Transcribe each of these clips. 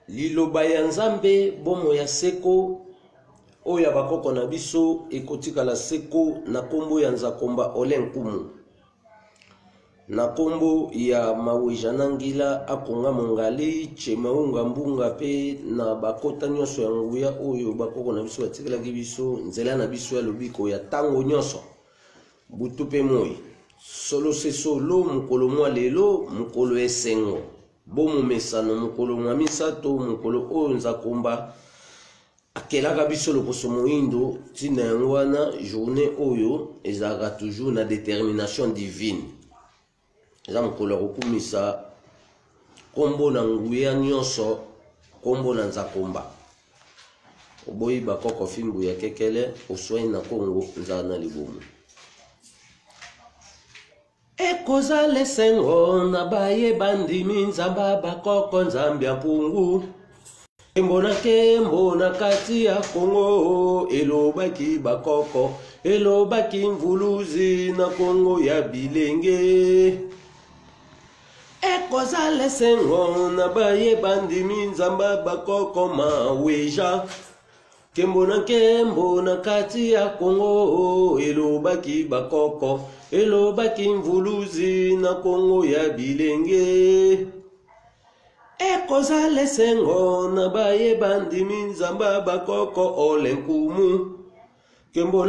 liloba ya nzambe bomo ya seko oya bakoko na biso ekotikala seko na kombo ya nzakomba olenkumu na kombo ya maweja nangila akonga mongali chemaunga mbunga pe na bakota nyonso ya nguya oyo bakoko na biso batikelaki biso nzela na biso ya lobiko ya tango nyonso butu pe moi solo se solo mukolo mwa lelo mukolo esengo bomo mesano mukolo mwa misato mukolo oyo nzakomba akelaka biso loposo moindo tina yango wana journée oyo ezalaka toujours na détermination divine eza mokolo ya kokumisa kombo na nguya nyonso kombo na nzakomba oboyi bakoko fimbu ya kekele oswai na kongo nzala na libumu ekozala esengo na baye bandimi nzamba bakoko nzambe ya mpungu kembo na kati ya kongo elobaki bakoko elobaki mvuluzi na kongo ya bilenge ekozala esengo na baye bandimi nzamba bakoko maweja kembo na kati ya kongo elobaki bakoko elobaki mvuluzi na kongo ya bilenge ekozala esengo na baye bandimi nzamba bakoko olenkumu kembo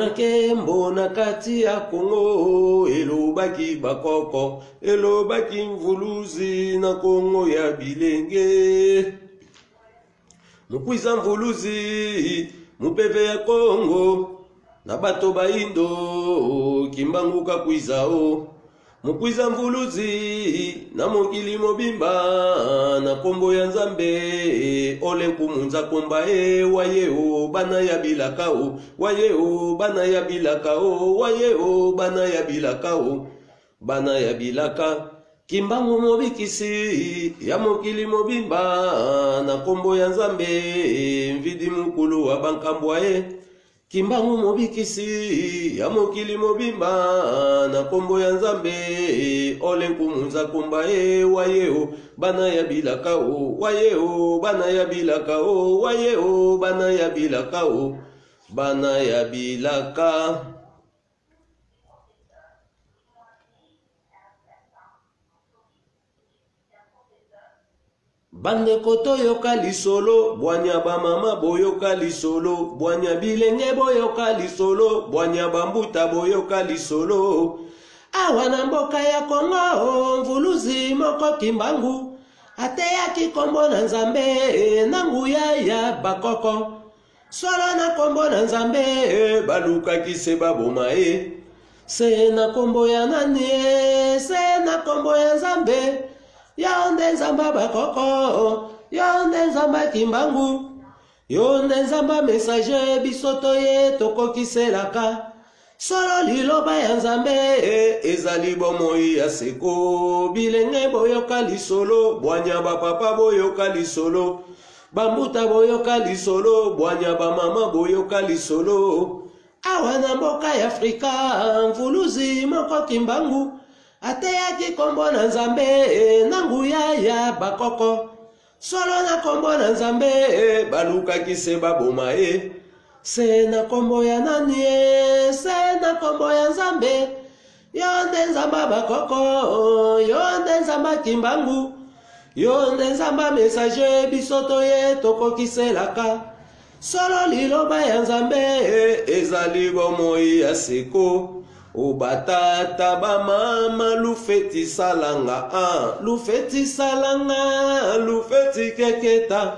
na kati ya kongo elobaki bakoko elobaki mvuluzi na kongo ya bilenge mukwiza mvuluzi mupeve ya kongo na bato baindo kimbanguka kwizao mukwiza mvuluzi na mokili mobimba na kombo ya nzambe olenkumu nzakomba wayeo bana ya bilakao wayeo bana ya bilakao wayeo bana ya bilakao bana ya bilaka kimbangu mobikisi ya mokili mobimba na kombo ya nzambe mvidi mukulu wa bankambwa kimbangu mobikisi ya mokili mobimba na kombo ya nzambe olenkumu nzakomba wayeo bana ya bilakao wayeo bana ya bilakao wayeo bana ya bilakao bana ya bilaka bandeko toyoka lisolo bwanya bamama boyoka lisolo bwanya bilenge boyoka lisolo bwanya bambuta boyoka lisolo awa na mboka ya Kongo mvuluzi moko kimbangu ateyaki kombo na nzambe na nguya ya bakoko solo na kombo na nzambe balukaki se baboma se na kombo ya nani se na kombo ya nzambe yonde nzamba bakoko yonde nzamba kimbangu yonde nzamba messager bisoto ye tokokiselaka solo liloba ya nzambe ezali bomoi ya seko bilenge boyoka lisolo bwanya bapapa boyoka lisolo bambuta boyoka lisolo bwanya bamama boyoka lisolo awa na mboka ya Afrika mvuluzi moko kimbangu ateyaki kombo na nzambe na nguya ya bakoko solo na kombo na nzambe balukaki se baboma se na kombo ya nani se na kombo ya nzambe yonde nzamba bakoko yonde nzamba kimbangu yonde nzamba messager bisoto ye tokokiselaka solo liloba ya nzambe ezali bomoi ya seko obatata bamama lufeti salanga lufeti salanga lufeti keketa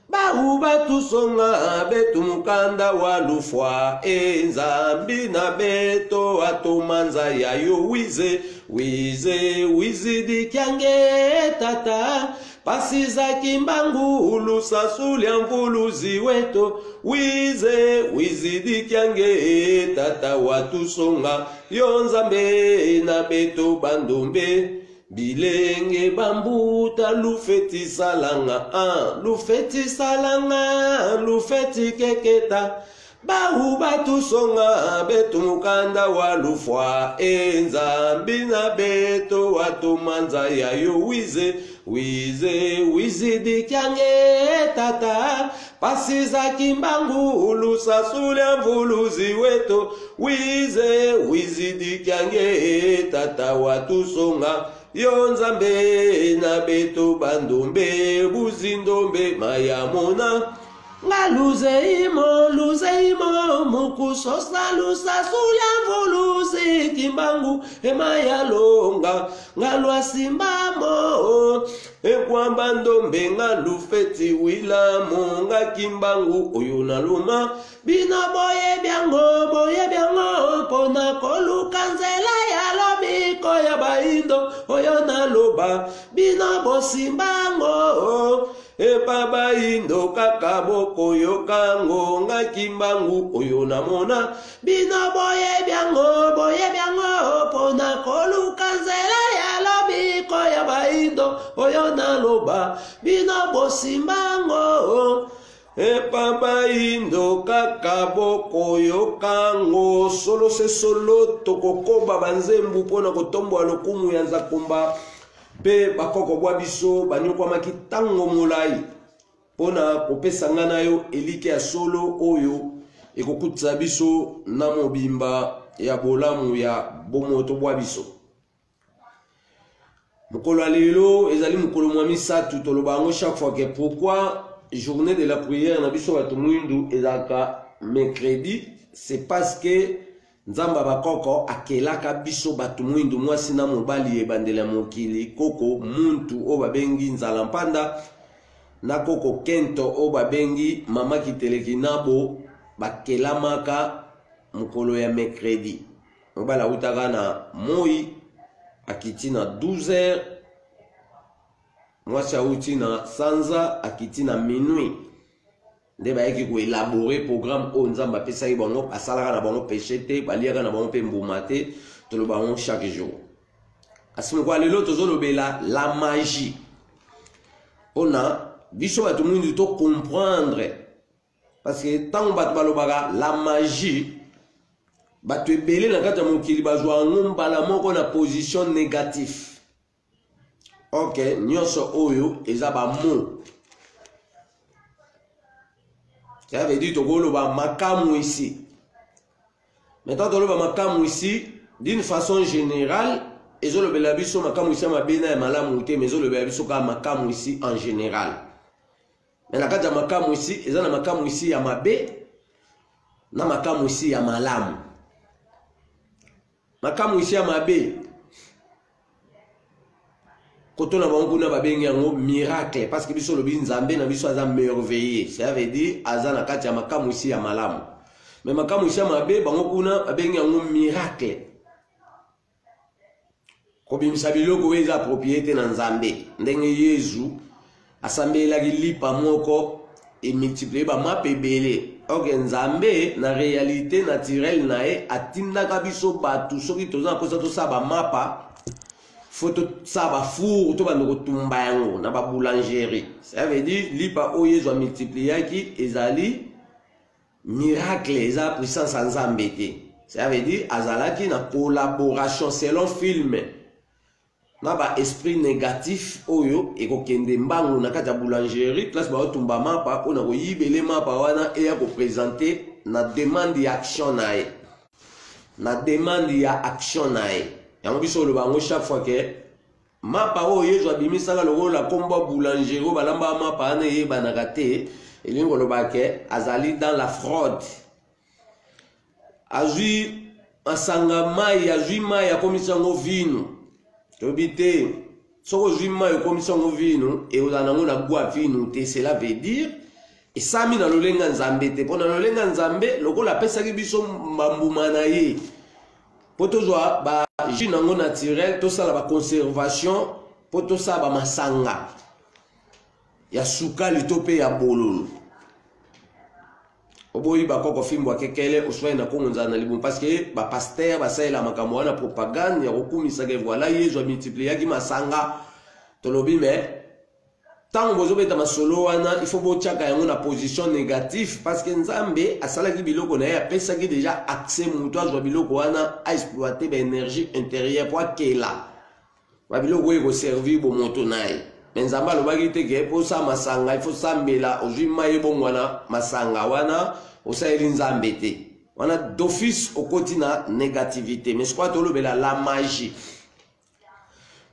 bahu batusonga betu mukanda wa lufwa nzambi na beto atomanza yayo wize dikyange tata pasiza kimbangu lusasulia mvuluzi weto wize dikyange tata watusonga yo nzambe na beto bandombe bilenge bambuta lufeti salanga lufeti salanga lufeti keketa bahu batusonga betu mukanda wa lufwa nzambi na beto watomanza yayo wizi dikiange tata pasiza kimbangu lusasule mvuluzi weto wizi dikiange tata watusonga yo nzambe na beto bandombe buzindombe mayamona nga luzeimo mukusosa lusasula mvuluzi kimbangu emayalonga nga lwasimbamo ekwamba ndombe nga lufeti wilamo nga kimbangu oyo naluma bino boye byango pona koluka nzela ya lobiko ya baindo oyo naloba bino bosimbango epa baindo kakaboko yokango nga kimbangu oyo namona bino boye byango pona koluka nzela ya lobiko ya baindo oyo naloba bino bosimbango epa baindo kakaboko yokango solo se solo tokokoba banzembu pona kotombwa lokumu ya nzakomba pe bakoko bwa biso banyokwamaki ntango molai mpona kopesa nga na yo elike ya solo oyo ekokutisa biso na mobimba ya bolamu ya bomoto bwa biso. Mokolo ya lelo ezali mokolo mwa misatu toloba yango chaque fois que pourquoi journée de la prière na biso bato mwindu ezalaka mercredi, c'est parce que nzamba bakoko akelaka biso bato mwindu mwasi na mobali ebandela mokili koko muntu o babengi nzala mpanda na koko kento o babengi mama kiteleki nabo bakelamaka mokolo ya mercredi. Mobala utaka na moi akiti na 12h, mwasi auti na sanza akiti na minuit. Nde bayaki ko élaborer programme o nzamba pesaki bango asalaka na bango péché te baliaka na bango pe mbuma te toloba bango chaque jour. Asimo kwa lelo tozolobela la magie. Ona biso bato mwindu to comprendre parce que tant bato balobaka la magie bato ebele na kati ya mokili bazwa ngombala moko na position négative. Ok, nyonso oyo eza ba mot. Ça veut dire que makamu ici. Maintenant, toloba makamu ici, d'une façon générale, et je le belabiso makamu ici ma bena et malamu te, mais je le belabiso ka makamu ici en général. Mais la kata makamu ici, et na makamu ici ya mabe, na makamu ici ya malamu. Makamu ici ya mabe. Quand on a beaucoup de miracle, parce que biso lobi nzambe na biso aza merveilleux, ça veut dire aza na kati ya makamu ici ya malamu. Mais makamu ici ya mabe bango kuna abengi yango miracle. Ko bimisa biloko eza propriété na nzambe. Ndenge Yesu asambelaki lipa moko et multiplier ba mapebele. Ok, nzambe na réalité naturelle nae atindaka biso batu soki toza kosa to sa ba mapa. Faut ça ba four to ba tumba yango na ba boulangerie. Ça veut dire lipa o Yesu a multiplié ki ezali miracle eza puissance nzambe te. Ça veut dire azalaki na collaboration selon film. Na ba esprit négatif oyo ekokende mbangu na kati ya boulangerie place ba tumba mapa ona ko yibele mapa wana e ya ko présenter na demande ya action nae. Na demande ya action nae. Yango biso le bango chaque fois que mapa o Yesu abimisaka lokola komba boulangerie o balamba mapa na ye banaka te elingo lobake azali dans la fraude. Azui asanga mai azui mai ya komisa ngo vino tobite soko zui mai ya komisa ngo vino e ozana ngo na gwa vino te, cela veut dire et sami na lolenga nzambe te pona lolenga nzambe lokola pesaki biso mbambuma na ye potozwa ba jus nango naturel to sala ba conservation poto sa ba masanga ya sukali to pe ya bololo oboyi ba koko fimbo akekele oswai na kongonza na libu parce que ba pasteur ba saela makambo wana propagande ya kokumisa ke voilà Yesu a multiplié ki masanga tolobi mais tant bozo beta masolo wana il faut bochaka yango na position négative parce que nzambe asala ki biloko na ya pesa ki déjà accès muto azwa biloko wana a exploiter ba énergie intérieure pour kela ba biloko eko servir bo moto nae Menzamba lo bagi te ke po sa masanga il faut sambela ozui maye bongwana masanga wana osaeli nzambe te. Wana d'office au quotidien négativité. Mais je crois que la magie.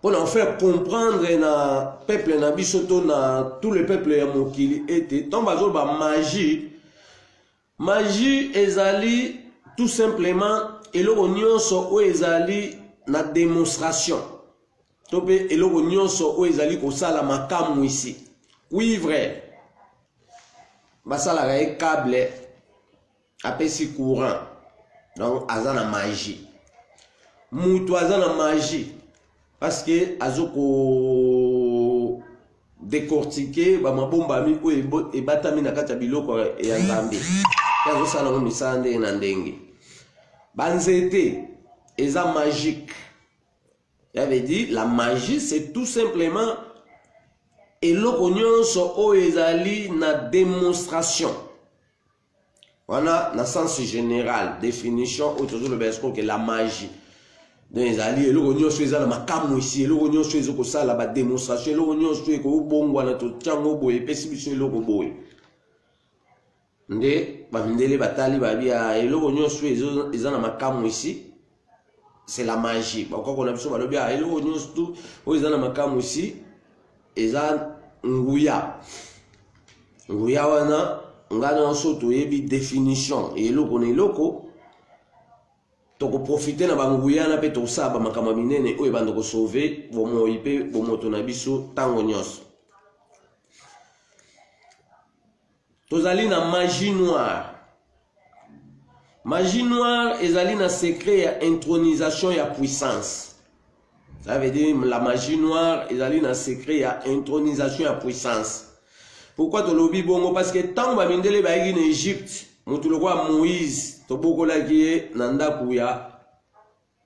Pour en faire comprendre na peuple na bisoto na tout le peuple ya mokili était tomba zo ba magie. Magie ezali tout simplement eloko nyonso o ezali na démonstration. Tope eloko nyonso o ezali ko sala makamu ici. Cuivre. Basala ga câble apesi courant. Donc azana magie. Mutu azana magie. Parce que azoko décortiquer ba mabomba mi ko e batami na kata biloko ya nzambe. Kazo sala ngo misande na ndenge. Banzete eza magique. J'avais dit la magie c'est tout simplement eloko nyonso o ezali na démonstration. Voilà na sens général définition autour de le que la magie. Donc ezali eloko nyonso ezala makamu ici eloko nyonso ezoko sala ba démonstration eloko nyonso eko bongwa na to tyango boye pesi biso eloko boye. Nde ba mindele batali ba bia eloko nyonso ezana makamu ici. C'est la magie. Pourquoi on a besoin de bien et l'eau nous tout aux gens makamu aussi eza nguya wana ngana soto yebi définition et loko ne loko to ko profiter na banguya na pe to saba makama minene o ebanda ko sauver bomo ipe bomo to na biso tango nyos tozali na magie noire. Magie noire ezali na secret ya intronisation ya puissance. Ça veut dire la magie noire ezali na secret ya intronisation ya puissance. Pourquoi to lobi bongo? Parce que tant ba mindele ba en Égypte, mutu lo kwa Moïse to bokola ki na ndaku ya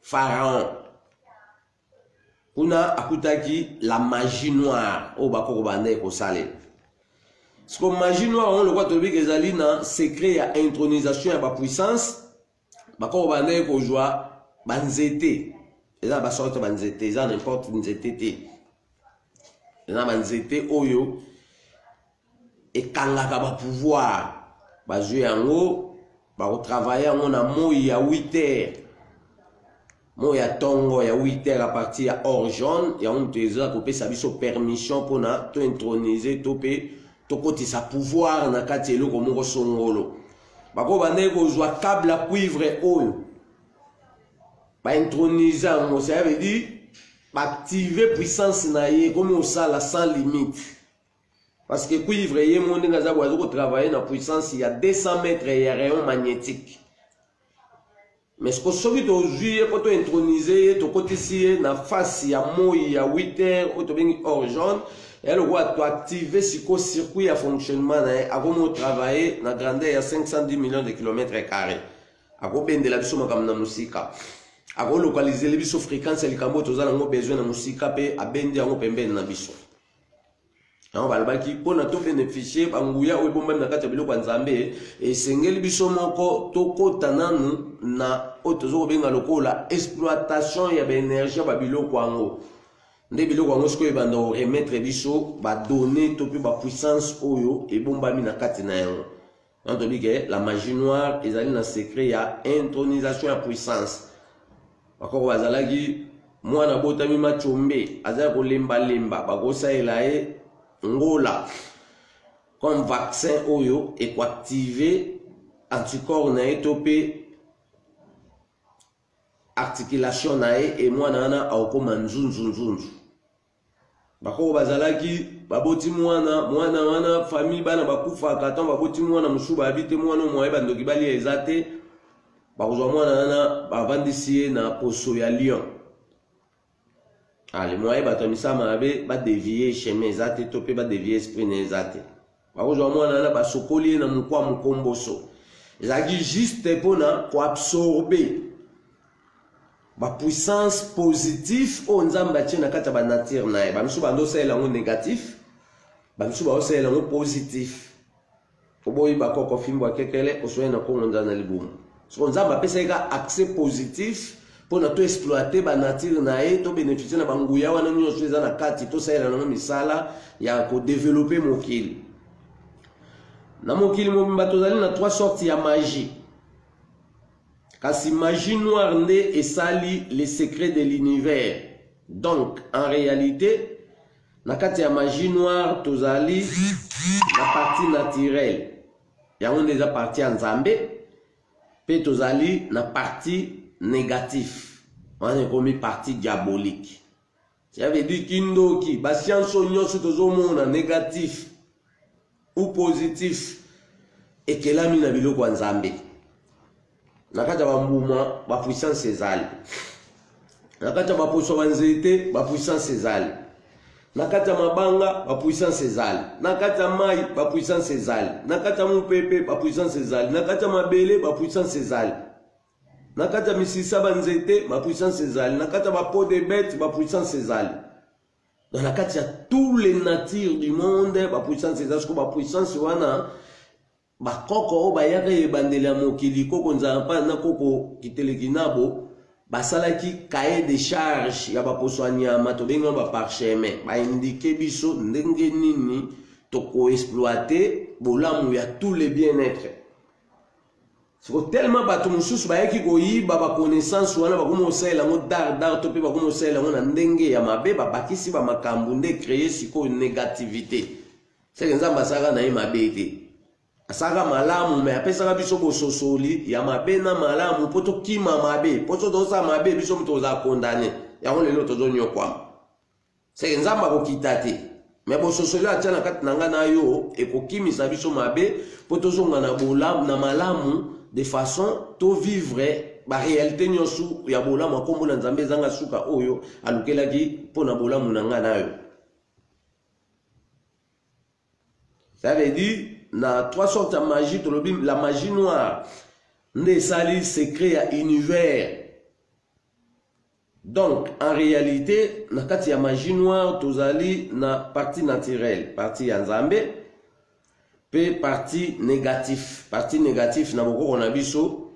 Pharaon. Kuna akutaki la magie noire o bakoko bande ko sale. Ce que magie noire on le voit to bi ezali na secret ya intronisation ya ba puissance. Bakoko bande ko joie banzete. Eza ba sorte banzete, eza n'importe nzete te. Eza banzete oyo ekangaka ba pouvoir. Ba jouer yango, ba retravailler yango na moi ya 8 heures. Moi ya tongo ya 8 heures à partir ya or jaune, ya on te eza ko pesa biso permission pour na to introniser to pe to koti sa pouvoir na kati eloko moko songolo. Bako bande ko joie câble à cuivre oyo. Ba introniser yango, ça veut dire ba activer puissance na ye comme on ça la sans limite. Parce que cuivre yé monde ngaza boazo ko travailler na puissance il y a 200 mètres et rayon magnétique. Mais ce que soki to juillet ko to introniser to côté ci na face ya moi ya 8 heures auto bengi or jaune et le roi to activer ce circuit à fonctionnement na a comment travailler na grandeur ya 510 millions de kilomètres carrés. A ko bende la biso makam na musika. A ko localiser les biso fréquence les kambo to za ngo besoin na musika pe a bende yango pembeni na biso. On va le pour na to bénéficier banguya o bomba na kati biloko nzambe et sengeli biso moko to kota nanu na otozo benga lokola exploitation ya ba énergie ba biloko ango nde biloko ango sko ebanda o remettre biso ba donner to pe ba puissance oyo e bomba mi na kati na yango. On te dit que la magie noire ezali na secret ya intronisation ya puissance. Bakoko bazalaki mwana botami machombe azali ko lemba lemba bakosa elae ngola comme vaccin oyo et ko activer anticorps na etopé articulation na et mwana na akoma nzunzunzunzu bako bazalaki baboti mwana wana famille bana bakufa katon baboti mwana musuba habite mwana moye bandoki bali ezate bakozwa mwana na bavandisi na poso ya Lyon. Les moyens batomisa mabe ba dévier chemin ezate topé ba dévier esprit na ezate. Ba kozwa mwana na ba sokoli na mukwa mukomboso. Ezaki juste pona ko absorber ba puissance positive o nzamba tshena kata ba nature na ba misu bando sela ngo négatif. Ba misu ba sela ngo positif. Oboyi ba koko fimbo akekele oswe na kongo nzana libumu. So nzamba pesa eka accès positif pour na to exploiter ba nature na ye to bénéficier na banguya wana nyonso eza na kati to saela na misala ya ko développer mokili. Na mokili mobimba tozali na trois sortes ya magie. Kasi magie noire nde esali les secrets de l'univers. Donc en réalité na kati ya magie noire tozali la partie naturelle. Yango déjà partie en Nzambe. Pe tozali na partie négative. On a comme partie diabolique. Ça veut dire kindoki ba science nyonso tozomona négatif ou positif et que la mina biloko Nzambe. Na kati ya bambuma ba puissance ezali. Na kati ya ba poso banzete ba puissance ezali. Na kati ya mabanga ba puissance ezali. Na kati ya mai ba puissance ezali. Na kati ya mupepe ba puissance ezali. Na kati ya mabele ba puissance ezali. Na kati ya misisa banzete ba puissance ezali. Na kati ya ba peau de bête ba puissance ezali. Dans la kati ya tous les natures du monde ba puissance ezali. Ko ba puissance wana ba koko ba yaka ebandeli ya mokili koko nzampa na koko kiteleki nabo basalaki cahier de charge ya baposo nyama to benga ba parchemin ba indiquer biso ndenge nini to ko exploiter bolamu ya tous les bien-être. C'est tellement bato mususu ba yaki ko yiba ba connaissance wana ba komo sala ngo dar to pe ba komo sala ngo na ndenge ya mabe ba bakisi ba makambu nde créer siko négativité. C'est que nzamba saka na mabe asaka malamu me apesaka biso bososoli ya mabe na malamu poto kima mabe poto dosa mabe biso mto za condamné yango lelo tozonyo kwa c'est nzamba ko kitate me bososoli atana kati nanga na yo ekokimisa biso mabe poto zonga na bolamu na malamu de façon to vivre ba réalité nyosu ya bolamu akombo na nzambe zanga suka oyo alukelaki pona bolamu nanga na yo. Ça veut dire na trois sortes de magie, la magie noire, nde sali secret à univers. Donc, en réalité, na kati ya magie noire, tozali na partie naturelle, partie Nzambe, pe partie négative. Partie négative, na boko na biso,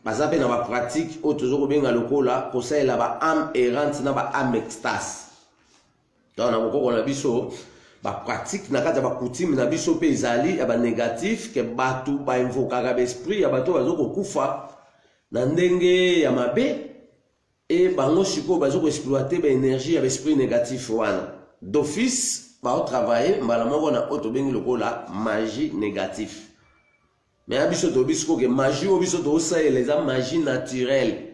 bazape na ba pratique, o tozoko benga lokola, conseil la ba âme errante, na ba âme extase. Donc, na boko na biso, ba pratique na kati ba coutume na biso pe ezali ya ba négatif ke batu ba invokaka ba esprit ya bato bazoko kufa na ndenge ya mabe et bango siko bazoko exploiter ba énergie ya ba esprit négatif wana d'office ba travailler mbala moko na auto bengi lokola magie négatif. Mais ya biso to biso ke magie o biso to sa les magie naturelle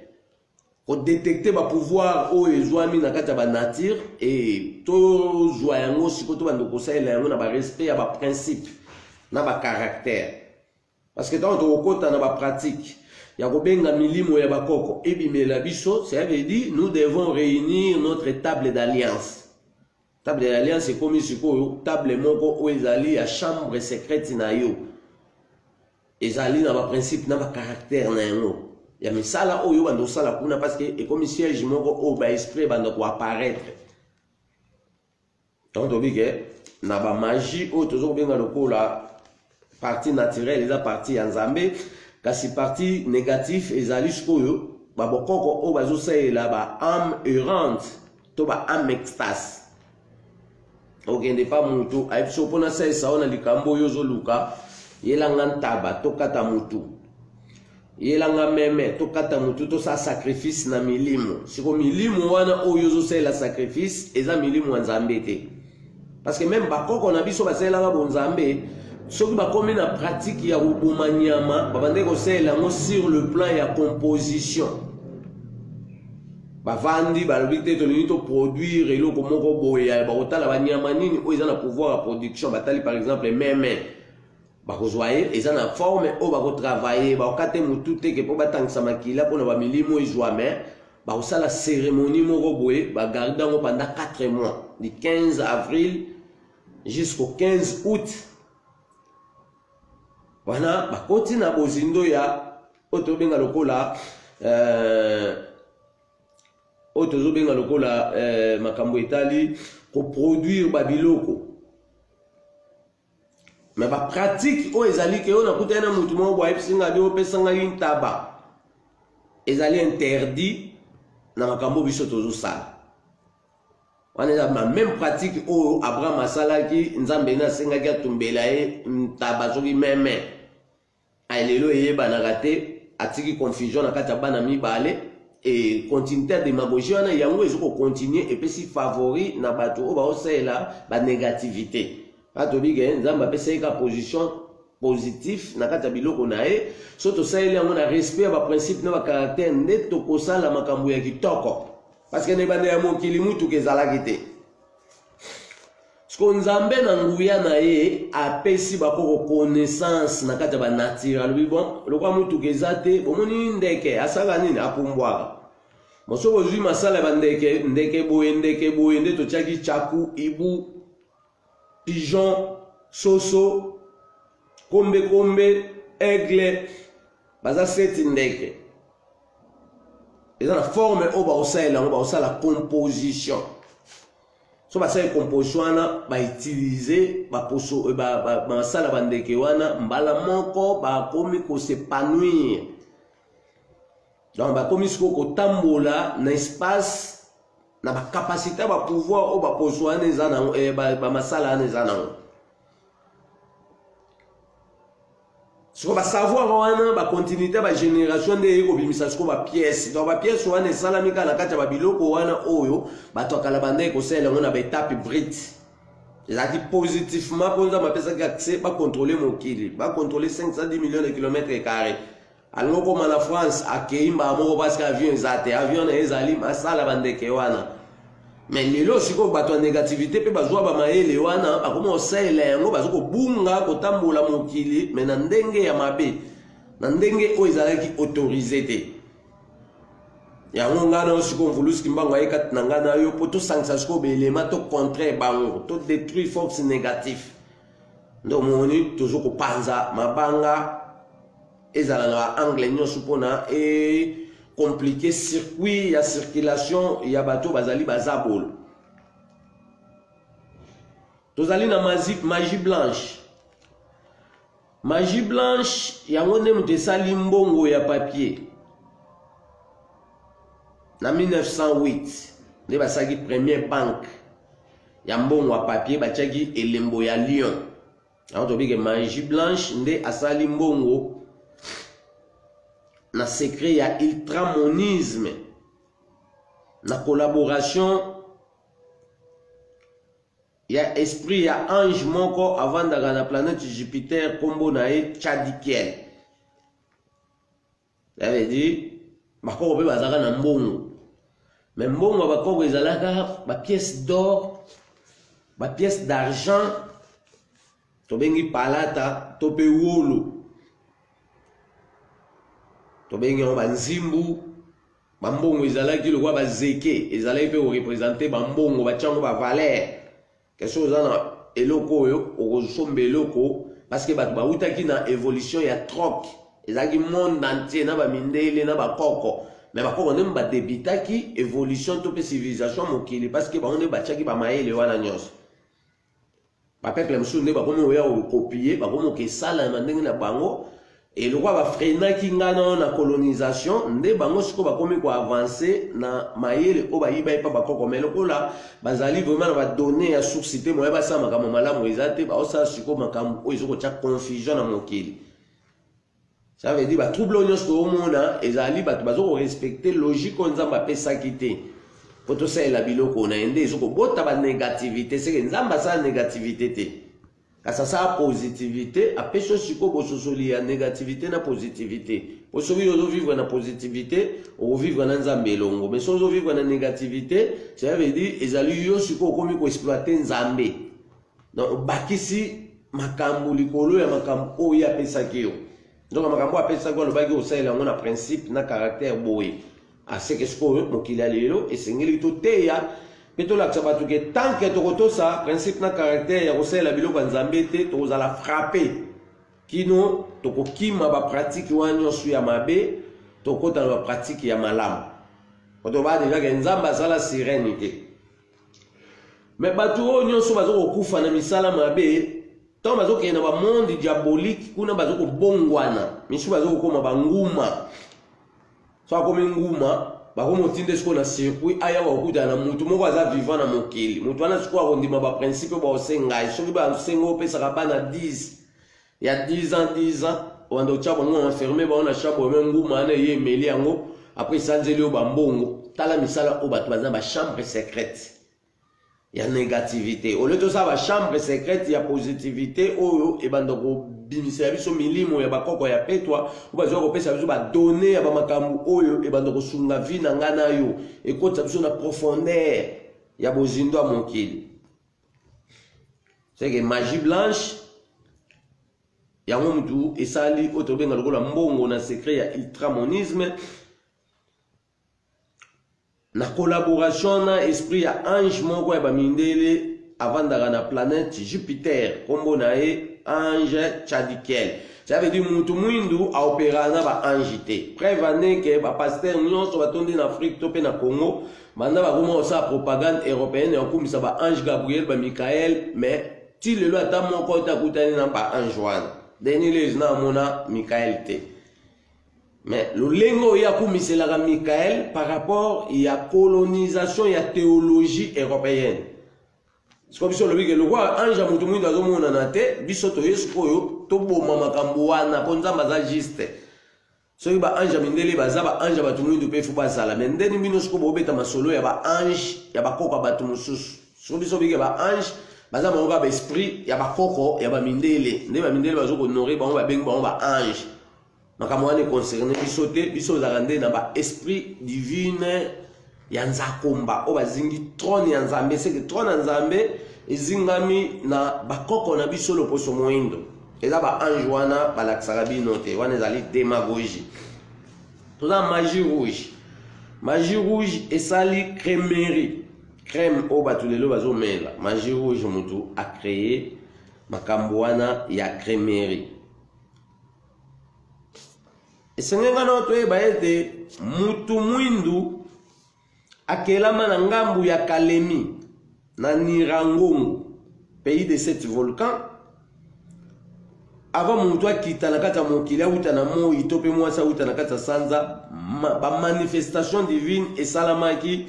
pour détecter ba pouvoir o ezwami na kati ya ba nature et to zwa yango siko to bando kosaela yango na ba respect ya ba principe na ba caractère parce que tant to okota na ba pratique ya ko benga milimo ya ba koko ebimela biso ça veut dire nous devons réunir notre table d'alliance. Table d'alliance c'est comme siko table moko o ezali ya chambre secrète na yo ezali na ba principe na ba caractère na yango. Ya misala oyo bando sala kuna parce que et comme siège moko o ba esprit bando ko apparaître. Donc to bige na ba magie o tozo benga lokola partie naturelle eza partie ya Nzambe kasi partie négative ezali skoyo ba bokoko o bazo saela ba âme errante to ba âme extase. Okende pa mutu aiso pona sa ona likambo yo zo luka yelanga ntaba to kata mutu. Yelanga meme to kata mutu to sa sacrifice na milimo siko milimo wana oyo zo sela sacrifice eza milimo wa Nzambe te parce que même bakoko na biso baselanga bo Nzambe soki bakomi na pratique ya koboma nyama babande kosela ngo sur le plan ya composition bavandi balobi te tolingi to produire eloko moko boya bakotala banyama nini oyo eza na pouvoir ya production batali par exemple meme bakozwaye eza na forme o bako travailler bakokate mutu te ke po batangisa makila pona ba milimo ezwame bakosala cérémonie moko boye bagarde yango pendant 4 mois du 15 avril jusqu'au 15 août wana bakoti na bozindo ya oto benga lokola makambo etali ko produire babiloko. Mais ba pratique o ezali ke on akuta na mutu mo boye singa bi o pesanga yin taba ezali interdit na makambo biso tozosala. On est dans la même pratique où Abraham asalaki nzambe na sengaki atumbela ye tabazoki meme. Ailelo yeba na raté atiki confusion na kati ya bana mibale et continuité démagogie wana yango ezoko continuer et puis si favori na bato o ba osela ba négativité. Bato bige nzambe apesa ka position positif na kati ya biloko na ye so tosali yango na respect ba principe na ba caractère nde tokosala makambo ya kitoko. Parce que nebande ya mokili mutu kezalaki te. Sko nzambe na nguya na ye apesi bako connaissance na kati ya ba nature alobi bon lokwa mutu kezate bomoni ndeke asala nini apumbwaka. Mosoko zwi masala ba ndeke boye nde totiaki chaku ibu pigeon soso kombe aigle baza seti ndeke. Et dans la forme où on la composition. So basa composition wana ba utiliser ba poso ba masala bandeke wana mbala moko ba komi ko s'épanouir. Donc ba komi ko tambola na espace na ba capacité ba pouvoir ou ba poso wana ezana ba masala wana ezana. So ba savoir wana ba continuité ba génération de eko bimisa sko ba pièce donc ba pièce wana salamika na kati ba biloko wana oyo ba to kala bande ko sela ngona ba étape brute ezaki positivement pour ça mapesa accès ba contrôler mokili ba contrôler 510 millions de kilomètres carrés alors comme la France akeimba moko parce que avion ezate avion na ezali masala bande ke wana mais lelo siko bato négativité pe bazwa ba maele wana bakoma osela yango bazoko bunga kotambola mokili mais na ndenge ya mabe na ndenge o ezalaki autorisé te yango ngana siko mvuluski mbango ayeka na ngana yo poto sangsa siko belema to contraire bango to détruire force négatif ndo moni tozoko panza mabanga ezala na angle nyonso pona e compliqué circuit ya circulation ya bato bazali bazabol tozali na magie blanche yango nde mutu esali mbongo ya papier na 1908 nde basaki première banque ya mbongo ya papier batiaki elembo ya lion yango tobike magie blanche nde asali mbongo na secret ya ultramonisme na collaboration ya esprit ya ange moko avandaka na planète Jupiter kombo na ye Chadikiel. Ça veut dire bakoko pe bazaka na mbongo mais mbongo bakoko ezalaka ba pièce d'or ba pièce d'argent to bengi palata to pe wolo to bengi ba nzimbu ba mbongo ezalaki lokwa ba zeke ezalaki pe ko représenter ba mbongo ba tchango ba valeur quelque chose na eloko oyo okosomba eloko parce que bato bautaki na évolution ya troc ezalaki monde entier na ba mindele na ba koko mais ba koko ndem ba débitaki évolution to pe civilisation mokili parce que ba onde ba tchaki ba maele wana nyonso ba peuple msu nde ba komo oya copier ba komo ke sala na ndenge na bango et le roi va freiner qui ngana na colonisation nde bango siko ba komi ko avancer na mayele o ba yiba pa ba koko melo kola bazali vraiment ba donner ya sourcité mo ba sa makamo malamu ezate ba osa siko makamo o ezoko cha confusion na mokili ça veut dire ba trouble nyonso omona ezali ba bazoko respecter logique nzamba pesa kité poto sa la biloko na ende ezoko bota ba négativité c'est que nzamba sa négativité te. Kasa sa positivité, après ce siko bososoli ya négativité na positivité. Bosobi ozo vivre na positivité, o vivre na nzambe longo. Mais si ozo vivre na négativité, ça veut dire ezali yo siko komi ko exploiter nzambe. Donc bakisi makambo likolo ya makambo o ya pesa kiyo. Donc makambo a pesa ko lo baki o sala ngona principe na caractère boye. Ase que siko mokili alelo esengeli to teya Peto la tsabatu ke tant que to ça principe na caractère ya kosala biloko nzambe te to la frapper kino to ko kima ba pratique wanyo su ya mabe to kota ba pratique ya malamu to ba déjà que nzamba sala sérénité mais batu onyo so bazo kufa na misala mabe to bazo ke na ba monde diabolique kuna bazo ko bongwana misu bazo ko ma banguma soit comme nguma bakomo tinde siko na circuit aya wakuta na mutu moko aza vivant na mokili mutu wana siko akondima ba principe ba osenga soki ba sengo pesa kabana 10 ya 10 ans wanda uchaba ngo enfermé ba ona chambre même nguma na ye meli yango après sanzeli o bambongo tala misala o batu baza ba chambre secrète ya négativité au lieu de ça ba chambre secrète ya positivité oyo e bandoko bimisa biso milimo ya bakoko ya petwa ubazo ko pesa biso ba donner ya ba makambu oyo e bandoko sunga vie na ngana yo e kota biso na profondeur ya bozindo mokili c'est que magie blanche ya mtu esali otobenga lokola mbongo na secret ya ultramonisme na collaboration na esprit ya ange moko ya bamindele avandaka na planète Jupiter kombo na ye ange Chadikel. Ça veut dire mutu mwindu a opéra na ba ange te. Preuve ane ke ba pasteur nyonso batondi na Afrique to pe na Congo banda ba koma osa propagande européenne ya kumisa ba ange Gabriel ba Michael mais ti lelo ata moko ta kutani na ba ange wana. Deni les na mona Michael te. Mais le lengo ya kumiselaka Michael par rapport à la colonisation et la théologie européenne. C'est comme si on le roi ange mutu mwindu azomona na te biso to yesu koyo to boma makambo wana ponza maza juste. So ba ange mindele baza ba ange batu mwindu pe fu bazala mais ndeni bino siko bobeta masolo ya ba ange ya bakoko batu mususu. So biso bige ba ange baza monga ba esprit ya bakoko ya ba mindele nde ba mindele bazoko honorer ba ba bengi ba ange. Makamwane concerné bisote biso zarande na ba esprit divine ya nzakomba o bazingi trône ya nzambe c'est que trône ya nzambe ezingami na bakoko na biso loposo moindo eza ba ange wana balakisaka bino te wana ezali démagogie toza magie rouge esali crémerie crème o bato lelo bazomela magie rouge mutu a créé makambo wana ya crémerie. Esengenga na oto eba ete mutu mwindu akelama na ngambu ya Kalemi na Nirangongo pays de 7 volcans avant mutu akita na kata mokili auta na moi to pe mwasa auta na kata sanza ba manifestation divine esalamaki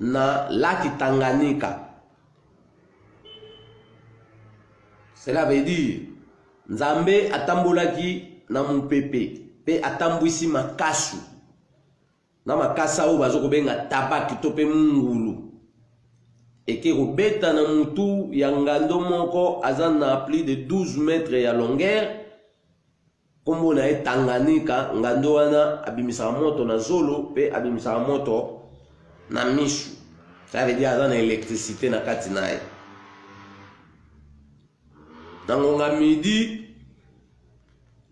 na laki Tanganyika. Cela veut dire Nzambe atambolaki na mupepe pe atambwisi makasu na makasa o bazoko benga tabaki to pe mungulu eke robeta na mutu ya ngando moko azana plus de 12 mètres ya longueur kombo na Tanganyika ngando wana abimisa moto na zolo pe abimisa moto na mishu. Ça veut dire azana électricité na kati nae nangonga midi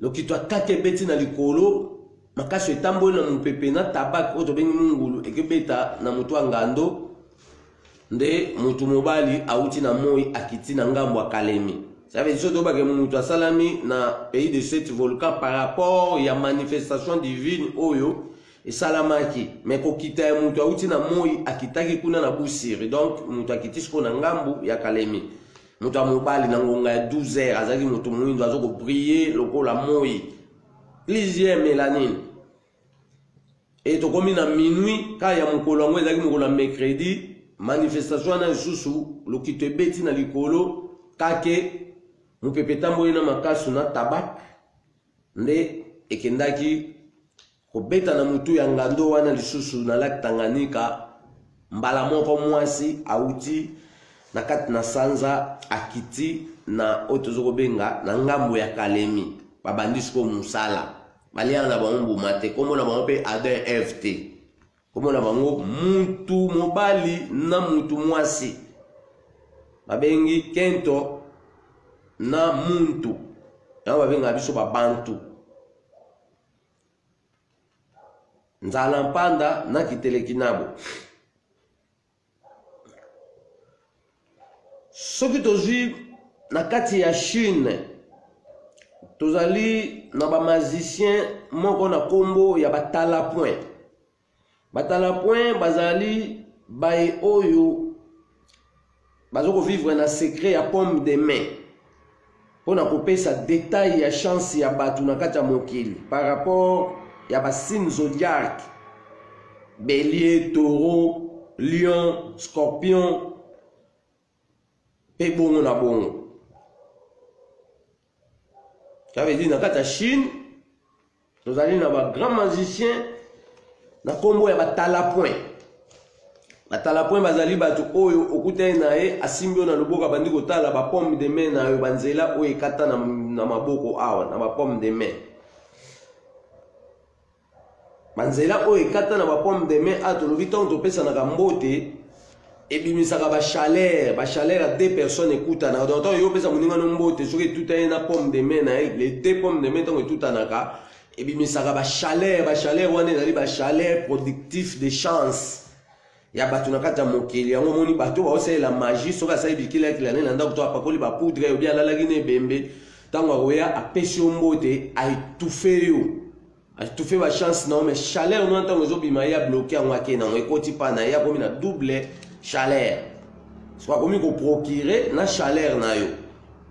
lokito akake beti na likolo makaso etamboli na mupepe na tabaki oto bengi mungulu ekebeta na mutu ngando nde mutu mobali auti na moi akiti na ngambo ya Kalemi. Ça veut dire que mutu asalami na pays de 7 volcans par rapport ya manifestation divine oyo esalamaki mais kokita ya mutu auti na moi akitaki kuna na busiri donc mutu akiti siko na ngambo ya Kalemi. Mutu mobali na ngonga ya 12 heures azaki mutu mwindu azoko briller lokola moi plusieurs mélanine et to komi na minuit ka ya mokolo ngo ezaki mokolo mercredi manifestation na susu lokito beti na likolo kake mupepe tamboyi na makasu na tabak nde ekendaki kobeta na mutu ya ngando wana lisusu na laki Tanganyika mbala moko mwasi auti na kati na sanza akiti na otozoko benga na ngambo ya Kalemi babandisiko musala baliana na bango mate komo na bango pe Adin FT komo na bango mutu mobali na mutu mwasi babengi kento na muntu na babenga biso babantu nzala mpanda na kiteleki nabo. Soki tozwi na kati ya Chine tozali na ba magicien moko na kombo ya batala point bazali bae oyo bazoko vivre na secret ya pomme de main pona kopesa détail ya chance ya batu na kati ya mokili par rapport ya ba signe zodiaque bélier, taureau, lion, scorpion pe bongo na bongo. Ça veut dire dans la Chine, nous allons avoir un grand magicien na kombo ya batala point. Batala point bazali batu oyo okuta nae asimbio na loboko bandi kotala ba pomme de main na yo banzela oyo ekata na maboko awa na ba pomme de main. Banzela oyo ekata na ba pomme de main atolobi tant topesa na kambote ebimisaka ba chaleur à deux personnes écouta na donc yo pesa muninga no mbote soki tout na pomme de main na les deux pommes de main tant tout anaka ebimisaka ba chaleur wana ezali ba chaleur productif de chance. Ya batu na kata mokili yango moni bato ba osela magie soka sai bikila kilane na ndako to apakoli ba poudre yo bien la lagine bembe tango oya apesi mbote a étouffer yo a étouffer ba chance non mais chaleur non tango zo bima ya bloquer en wake na ekoti pa na ya komi na double chaleur soit komi ko procurer na chaleur na yo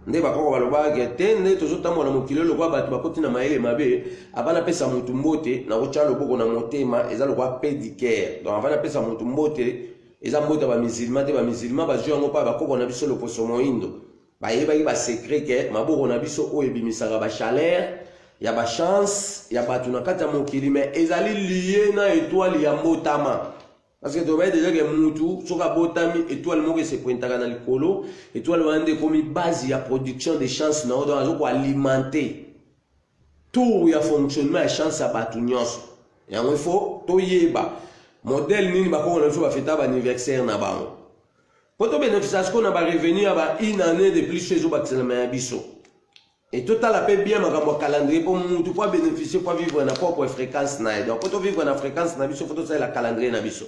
nde bakoko baloba gete nde tozo tambola mokili lokwa bato bakoti na maele mabe abana pesa mutu mbote na kocha loboko na motema eza lokwa pédicure donc avana pesa mutu mbote eza mbote ba musulman te ba musulman ba jongo pa bakoko na biso loposo moindo ba yeba ki ba secret ke maboko na biso oyo bimisaka ba chaleur ya ba chance ya bato na kata mokili mais ezali lié na étoile ya mbotama. Parce que tu vas déjà que mutu soka botami étoile moko se pointaka na likolo étoile wande komi base ya production de chance na odo azoko alimenter tout ya fonctionnement ya chance ya batu nyonso yango il faut to yeba modèle nini bako na ba feta ba anniversaire na bango poto bénéficier ko na ba revenu ba une année de plus chez ba tselema ya biso et tout la paix bien makambo calendrier pour mutu pour bénéficier pour vivre na propre fréquence na donc poto vivre na fréquence na biso faut ça la calendrier na biso.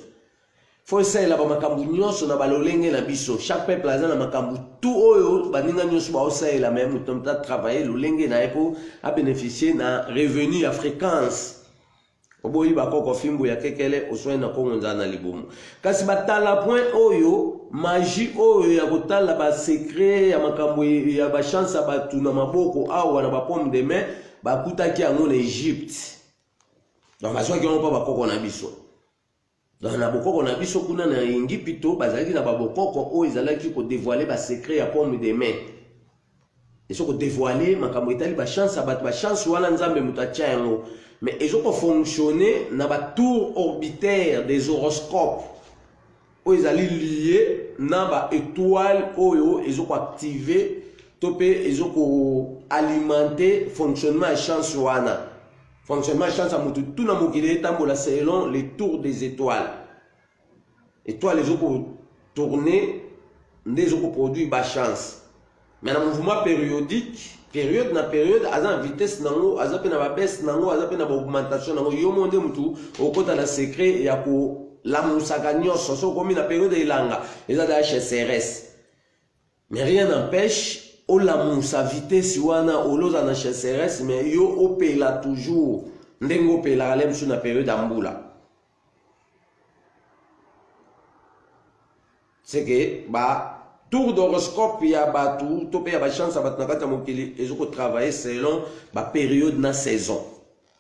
Faut essayer la makambu nyonso na balolenge na biso chaque peuple aza na makambu tout oyo baninga nyonso ba essayer la même temps de travailler lolenge na epo a bénéficier na revenu ya fréquence oboyi bakoko fimbo ya kekele oswe na kongonza na libumu kasi batala point oyo magie oyo ya kotala ba secret ya makambu ya ba chance batu na maboko awa na ba pomme de main bakutaki yango na Egypte donc bazwa ki on pa bakoko na biso. Dans la bokoko na biso kuna na Ingipito bazalaki na babokoko o ezalaki ko dévoiler ba secret ya pomme de main. Eso ko dévoiler makambo etali ba chance abat ba chance wala nzambe mutacha yango mais ezo ko fonctionner na ba tour orbitaire des horoscopes. O ezali lié na ba étoile oyo ezo ko activer topé ezo ko alimenter fonctionnement ya chance wana. Fonctionnement chance à mutu tout na mokili tambola selon les tours des étoiles. Étoiles les autres tourner des autres produits ba chance. Mais dans mouvement périodique, période na période azan vitesse nango, azan pe na ba baisse nango, azan pe na ba augmentation nango yo monde mutu au kota na secret ya ko la musaka nyonso so komi na période ilanga, eza da HSRS. Mais rien n'empêche o la moussa vitesse wana oloza na HSRS mais yo opela toujours ndengo opela alem sur na période ambula. C'est que ba tour d'horoscope ya batu to pe ya ba chance bat na kata mokili ezoko travailler selon ba période na saison.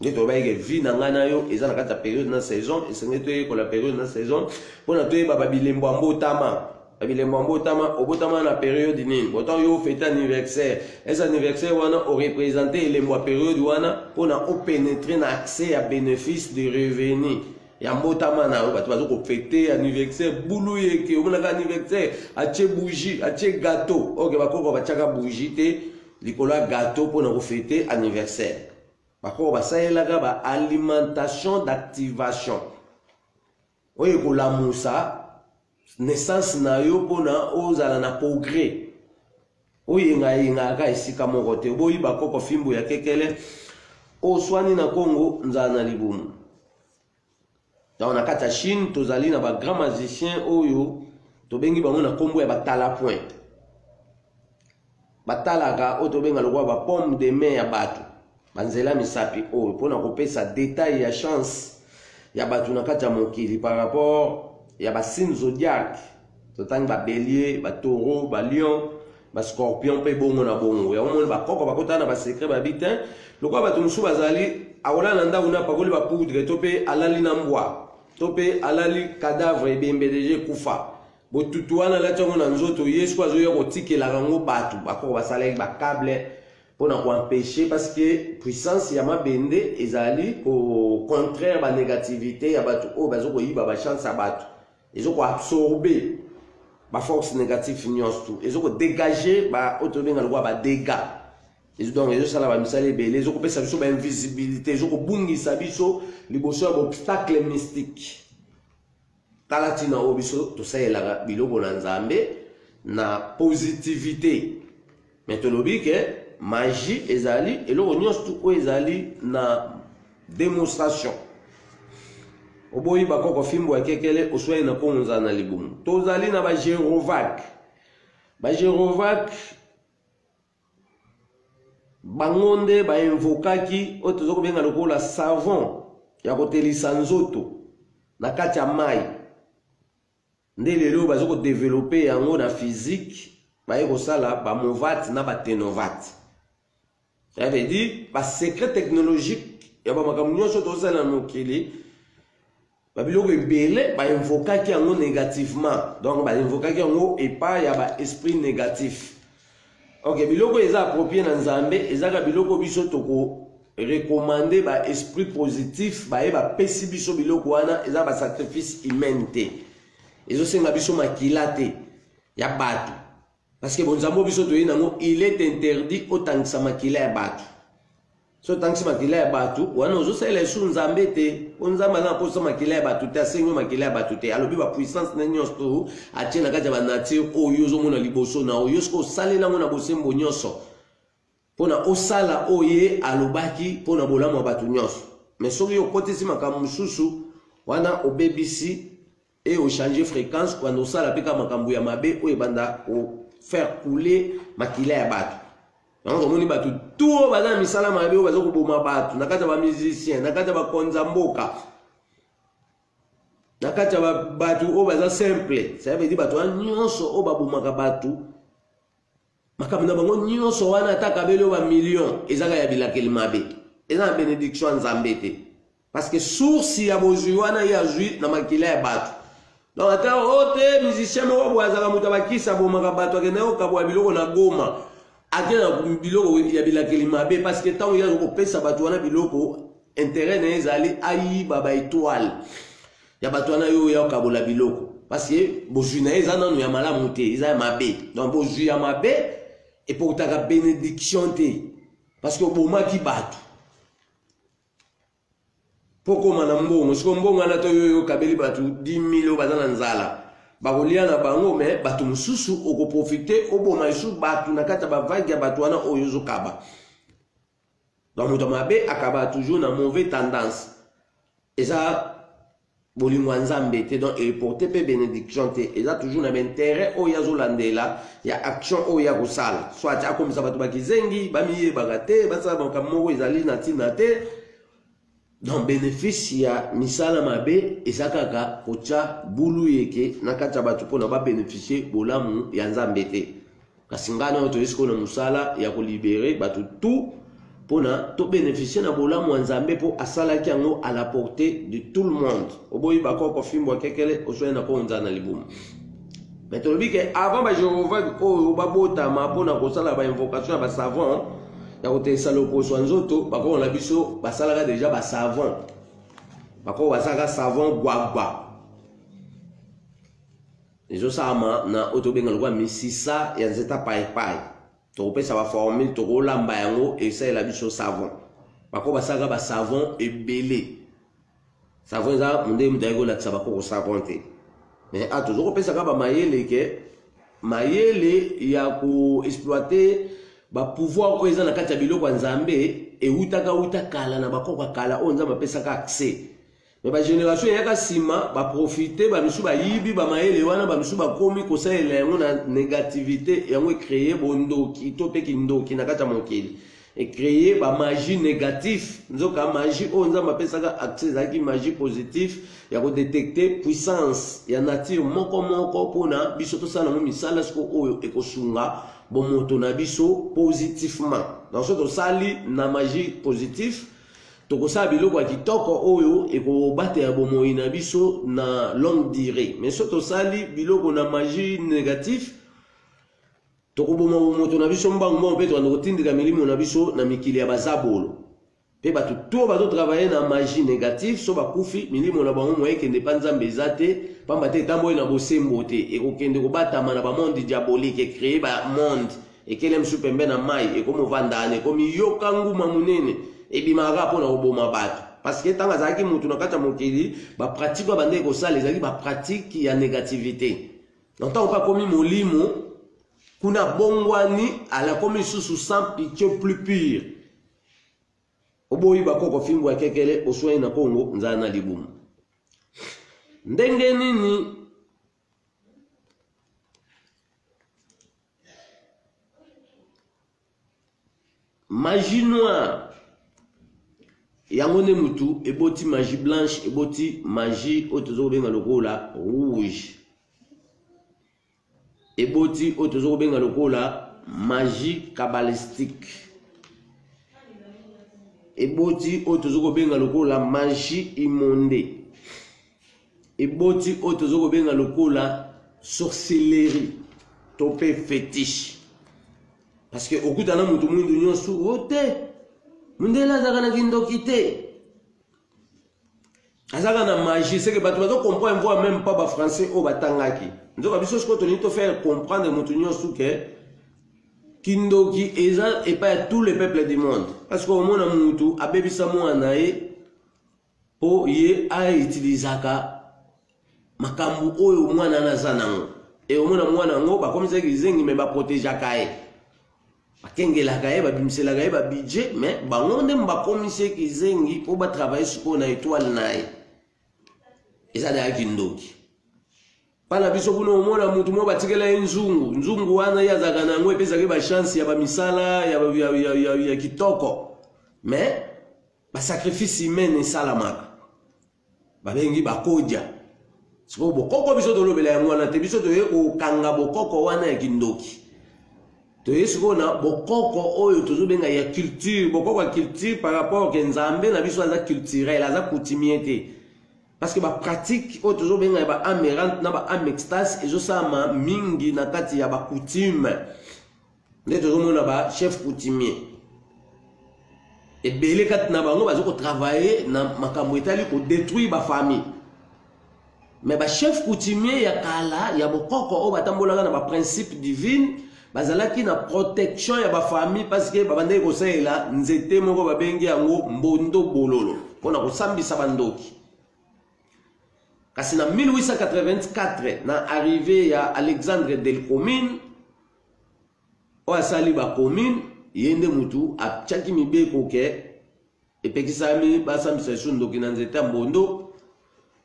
Ndeto ba ke vie na ngana yo eza na kata période na saison et c'est ndeto ko la période na saison pona to ba bilembo mbotama. Bilembo mbotama obotama na période nini autant yo fête anniversaire et anniversaire wana o représenter les mois période wana pona o pénétrer na accès à bénéfice de revenus ya mbotama na bato bazo ko fêter anniversaire boulou yeke o na anniversaire atie bougie atie gâteau OK bakoko bachaka bougie te likola gâteau pona ko fêter anniversaire bakoko basalela ga ba alimentation d'activation oyo ko la musa naissance na yo pona ozala na progrès oyenga yenga ka esika moko te boyi bakoko fimbo ya kekele o swani na Congo nzala na libumu dans na kata Chine tozali na ba grand magicien oyo to bengi bango na kombo ya batala point batalaka o to benga lokwa ba pomme de main ya batu banzela misapi oyo pona kopesa détail ya chance ya batu na kata mokili par rapport ya ba signe zodiaque totang ba bélier ba taureau ba lion ba scorpion pe bongo na bongo ya omona ba koko ba kota na ba secret ba bitin lokwa ba tumusu bazali aola nanda una pakoli ba poudre tope alali na mbwa tope alali cadavre ebembeleje kufa botutuana la tongo na nzoto yesu azoya kotikela rango batu bako basala ba câble pour na empêcher parce que puissance ya mabende ezali au contraire ba négativité ya batu o bazoko yiba ba chance ya batu ezoko absorber ba force négative nyonso tout ezoko dégager ba otobenga lwa ba dégâts donc les gens là misala ebele les autres pesa biso ba invisibilité les autres bungisa biso liboso ya obstacle mystique talatina obiso to sayela biloko na nzambe na positivité metolobi ke magie ezali eloko nyonso tout ezali na démonstration oboyi bakoko fimbo akekele oswai na konza na libumu tozali na ba Jérovac bangonde ba invokaki otozo benga lokola savon ya kotelisa nzoto na kati ya mai nde lelo bazoko développer yango na physique baye kosala ba movate na ba tenovate ça veut dire ba secret technologique ya ba makambo nyonso tozala na mokili ba biloko ebele ba invokaki yango négativement donc ba invokaki yango epa ya ba esprit négatif. Ok, biloko eza approprié na nzambe ezaka biloko biso toko recommander ba esprit positif ba eba pesi biso biloko wana eza ba sacrifice humain te ezo senga biso makila te ya batu parce que bonzambo biso toyi nango il est interdit otangisa makila ya batu so tangisa makila ya batu wana ozo sala esu nzambe te onzamba na posa makila ya batu te asengo makila ya batu te alobi ba puissance na nyonso atie na kati ya ba nature oyo ozo mona liboso na oyo sko salela mona bosembo nyonso pona osala oye alobaki pona bolamu batu nyonso mais soki okotisi makambo mususu wana obebisi et au changer fréquence quand on sala peka makambo ya mabe oyo banda o faire couler makila ya batu. Donc on moni batu tout baza misala mabe o bazoko boma batu nakata ba musicien nakata ba konza mboka nakata ba batu o baza simple ça veut dire batu nyonso o babomaka batu makambo na bango nyonso wana ataka belo ba million ezaka ya bilakeli mabe eza bénédiction nzambe te parce que source ya bozwi wana ya zwi na makila ya batu. Donc ata ote musicien mo bwazaka muta bakisa bomaka batu akena okabwa biloko na Goma akena biloko ya bilakeli mabe parce que tant ya ko pesa batu wana biloko intérêt na ezali ayi baba étoile ya batu wana yo ya okabola biloko parce que bozwi na eza nanu ya malamu te eza ya mabe donc bozwi ya mabe et pour ta bénédiction te parce que bomaki batu poko mana mbongo siko mbongo ana to yo kabeli batu 10,000 bazana nzala bakolia na bango mais batu mususu oko profiter oboma isu batu na kata ba vague ya batu wana oyo zokaba donc muto mabe akaba toujours na mauvaise tendance eza bolingo nzambe te donc et porter pe bénédiction te eza toujours na intérêt oyo azolandela ya action oyo ya kosala soit akomisa batu bakizengi bamiye bagate basala makambo ezali na tina te. Donc bénéfice ya misala mabe ezakaka kocha bulu yeke nakata batu pona ba bénéficier bolamu ya nzambe te kasi ngana oto esiko na musala ya ko libérer batu tout pona to bénéficier na bolamu ya nzambe po asala ki yango à la portée de tout le monde oboyi bakoko fimbo kekele oswe na ko nzana libumu mais to bike avant ba Jéhovah ko babota ma pona ko sala ba invocation ba savant ya kotelisa loposo nzoto bako na biso basalaka déjà ba savon bako basaka savon gwagwa ezo sama na otobenga lokwa misisa ya nzeta pai to pesa ba formule to kolamba yango esa la biso savon bako basaka ba savon ebele savon za munde mutaiko la tsaba ko savon te mais atozoko pesa ka ba mayele ke mayele ya ko exploiter ba pouvoir ko eza na kati ya biloko nzambe e uta kala na bakoko kala o nzamba pesa ka accès mais ba génération ya ka sima ba profiter ba misu ba yibi ba maele wana ba misu ba komi ko saela yango na négativité yango créer bondoki to pe kindoki na kati ya mokili et créer ba magie négatif nzoka magie o nzamba pesa ka accès zaki magie positif ya ko détecter puissance ya nature moko pona biso to sana mo misala sko oyo ekosunga bon moto na biso positivement dans ce sali na magie positif tokosala biloko ya kitoko oyo ekobatela bomoi na biso na longue durée. Mais so tosali biloko na magie négatif tokoboma moto na biso mbango mpe tokotindika milimo na biso na mikili ya bazabolo. Pe bato to bato travailler na magie négative so bakufi milimo na bango moye kende panzambe ezate pamba te tambo na bosembo te ekokende kobatama na ba monde diabolique créer ba monde ekele msupembe na mai ekomovandane komi yoka nguma munene ebimaka pona koboma bato parce que tanga zaki mutu na kata mokili ba pratique ba bande ko sala ezaki ba pratique ya négativité. Donc tant pas komi molimo kuna bongwani ala komi susu sans pitié plus pire. Oboyi bakoko fimbo ya kekele oswai na Kongo nzana libumu. Ndenge nini magie noire yango ne mutu eboti magie blanche eboti magie otozo benga lokola rouge eboti otozo benga lokola magie kabbalistique eboti otozo benga lokola magie immonde eboti otozo benga lokola sorcellerie topé fétiche. Parce que au coup d'un mutu mwindu nyonso ote mundela zaka na kindoki te azaka na magie. C'est que bato bato comprendre voit même pas ba français o batangaki nzoka biso siko toni to faire comprendre mutu nyonso que kindoki eza et pas tous les peuples du monde. Parce que au mona mutu abebisa mwana ye po ye a utilisaka makambu oyo mwana nazanango et au mona mwana ngo ba comme ça kizengi me ba protéger kae bakengela kae ba bimsela kae ba budget mais bango nde mba komise kizengi po ba travailler sur na étoile nae eza da kindoki pala biso kuno mona mutu mo batikela nzungu wana yazaka na ngwe pesa ke ba chance ya ba misala ya kitoko mais ba sacrifice humain salamaka babengi bakoja siko bokoko biso tolobela ya mwana te biso toye okanga bokoko wana ya kindoki toye siko na bokoko oyo tozobenga ya culture bokoko ya culture par rapport ke nzambe na biso aza culturel aza coutumier te. Parce que ba pratique oyo tozobenga ya ba amerante na ba amextase ezosama mingi na kati ya ba coutume nde tozomona ba chef coutumier ebele kati na bango bazoko travailler na makambo etali ko détruire ba famille. Mais ba chef coutumier ya kala ya bokoko o batambolanga na ba principe divine bazalaki na protection ya ba famille parce que babandeki kosalela nzete moko babengi yango mbondo bololo pona kosambisa bandoki. Kasi na 1884 na arrivé ya Alexandre del Comine o asali ba commune yende mutu apchaki mibeko ke epekisami basambisa su ndoki na nzete mbondo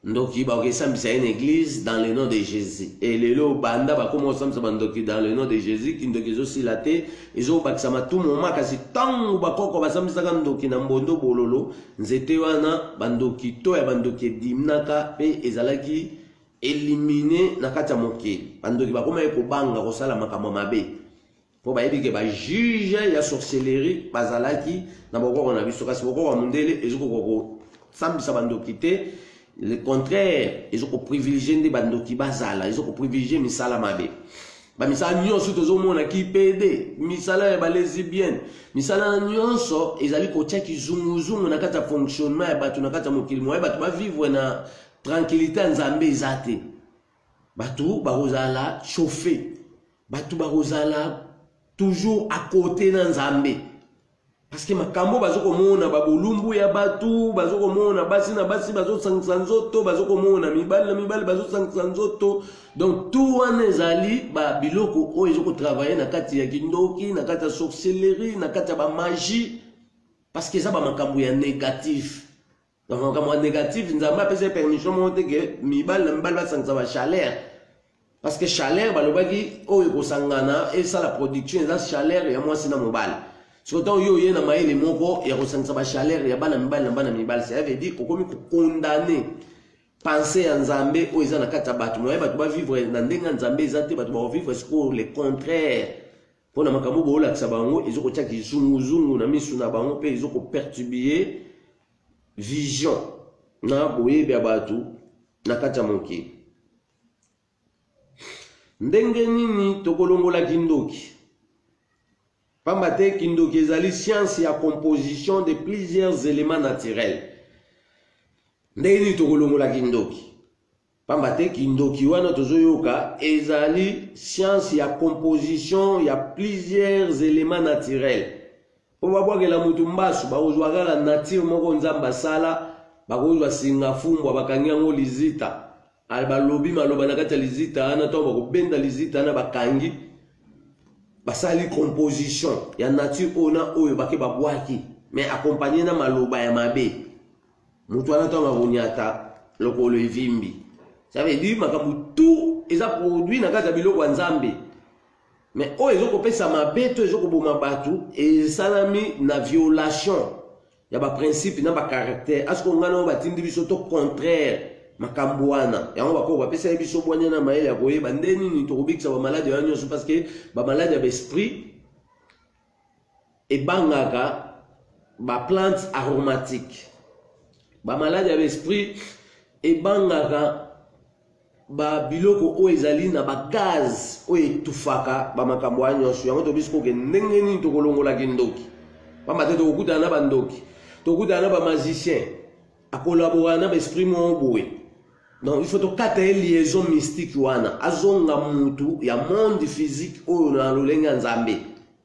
ndoki ba okesambisa une église dans le nom de Jésus et lelo banda ba komo sambisa bandoki dans le nom de Jésus kindoki zo silate ezo bakisa matu moma kasi tangu bakoko basambisa ndoki na mbondo bololo nzete wana bandoki to ya bandoki dimnaka pe ezalaki éliminer na kati ya mokili bandoki bakoma eko banga kosala makambo mabe po bayebi ke ba juge ya sorcellerie bazalaki na bokoko na biso kasi bokoko mundele ezoko koko sambisa bandoki te. Le contraire, ils ont privilégié des bandoki bazala, ils ont privilégié misala mabe. Ba misala nyonso tozomona ki PD, misala ba lesbienne, misala nyonso ezali ko tchaki zunguzungu na kata fonctionnement ya batu na kata mokili moye batu ba vivre na tranquillité nzambe ezate. Batu ba rozala chauffer. Batu ba rozala toujours à côté na nzambe. Parce que makambo bazoko mona babolumbu ya batu bazoko mona basi na basi bazo sangsanzoto bazoko mona mibali na mibali bazo sangsanzoto. Donc tout wana ezali ba biloko oyo ezoko travailler na kati ya kindoki na kati ya sorcellerie na kati ya ba magie parce que ça ba makambo ya négatif. Donc makambo ya négatif nzamba pesa permission monte ke mibali na mibali basangsa ba chaleur parce que chaleur balobaki oyo kosangana et ça la production eza chaleur ya mwasi na mobali. Surtout yo yena maele moko ya kosangisa ba chaleur ya bana mibali na bana mibali ça veut dire kokomi ko condamner penser ya nzambe o eza na kata batu moye batu ba vivre na ndenga nzambe ezate batu ba vivre sur le contraire pona makambo bo la sabango ezoko tchaki zungu na misu na bango pe ezoko perturber vision na boyebi ya batu na kati ya mokili. Ndenge nini tokolongola kindoki? Pamba te kindoki ezali science ya composition de plusieurs éléments naturels. Ndenge nini tokolongola kindoki? Pamba te kindoki wana tozoyoka ezali science ya composition ya plusieurs éléments naturels. Po babwakela mutu mbasu bakozwa kaka nature moko nzambe asala, bakozwa singa fumbwa bakangi yango lizita. Balobi maloba na kati ya lizita wana to bakobenda lizita wana bakangi basali composition ya nature ona oyo bake babwaki mais accompagné na maloba ya mabe. Mutu wana to ngabonyata lokolo evimbi. Ça veut dire makambu tout eza produit na kati ya biloko ya nzambe. Mais oyo ezokopesa mabe to ezokoboma batu esalami na violation ya ba principe na ba caractère. Asko ngana batindi biso to contraire makambu wana. Yango bako bapesa biso bwanya na maele ya koyeba ndeni ni tokobikisa ba malade ya nyonso parce que ba malade ya esprit ebangaka ba plantes aromatiques. Ba malade ya esprit ebangaka ba biloko o ezali na ba gaz o etufaka ba makambo ya nyonso. Yango tobisiko ke ndenge nini tokolongola kindoki. Pamba te tokutana na bandoki, tokutana na ba magicien, a collaborer na ba esprit mo boye. Donc il faut to kata liaison mystique wana azonga mutu ya monde physique o na lolenga nzambe.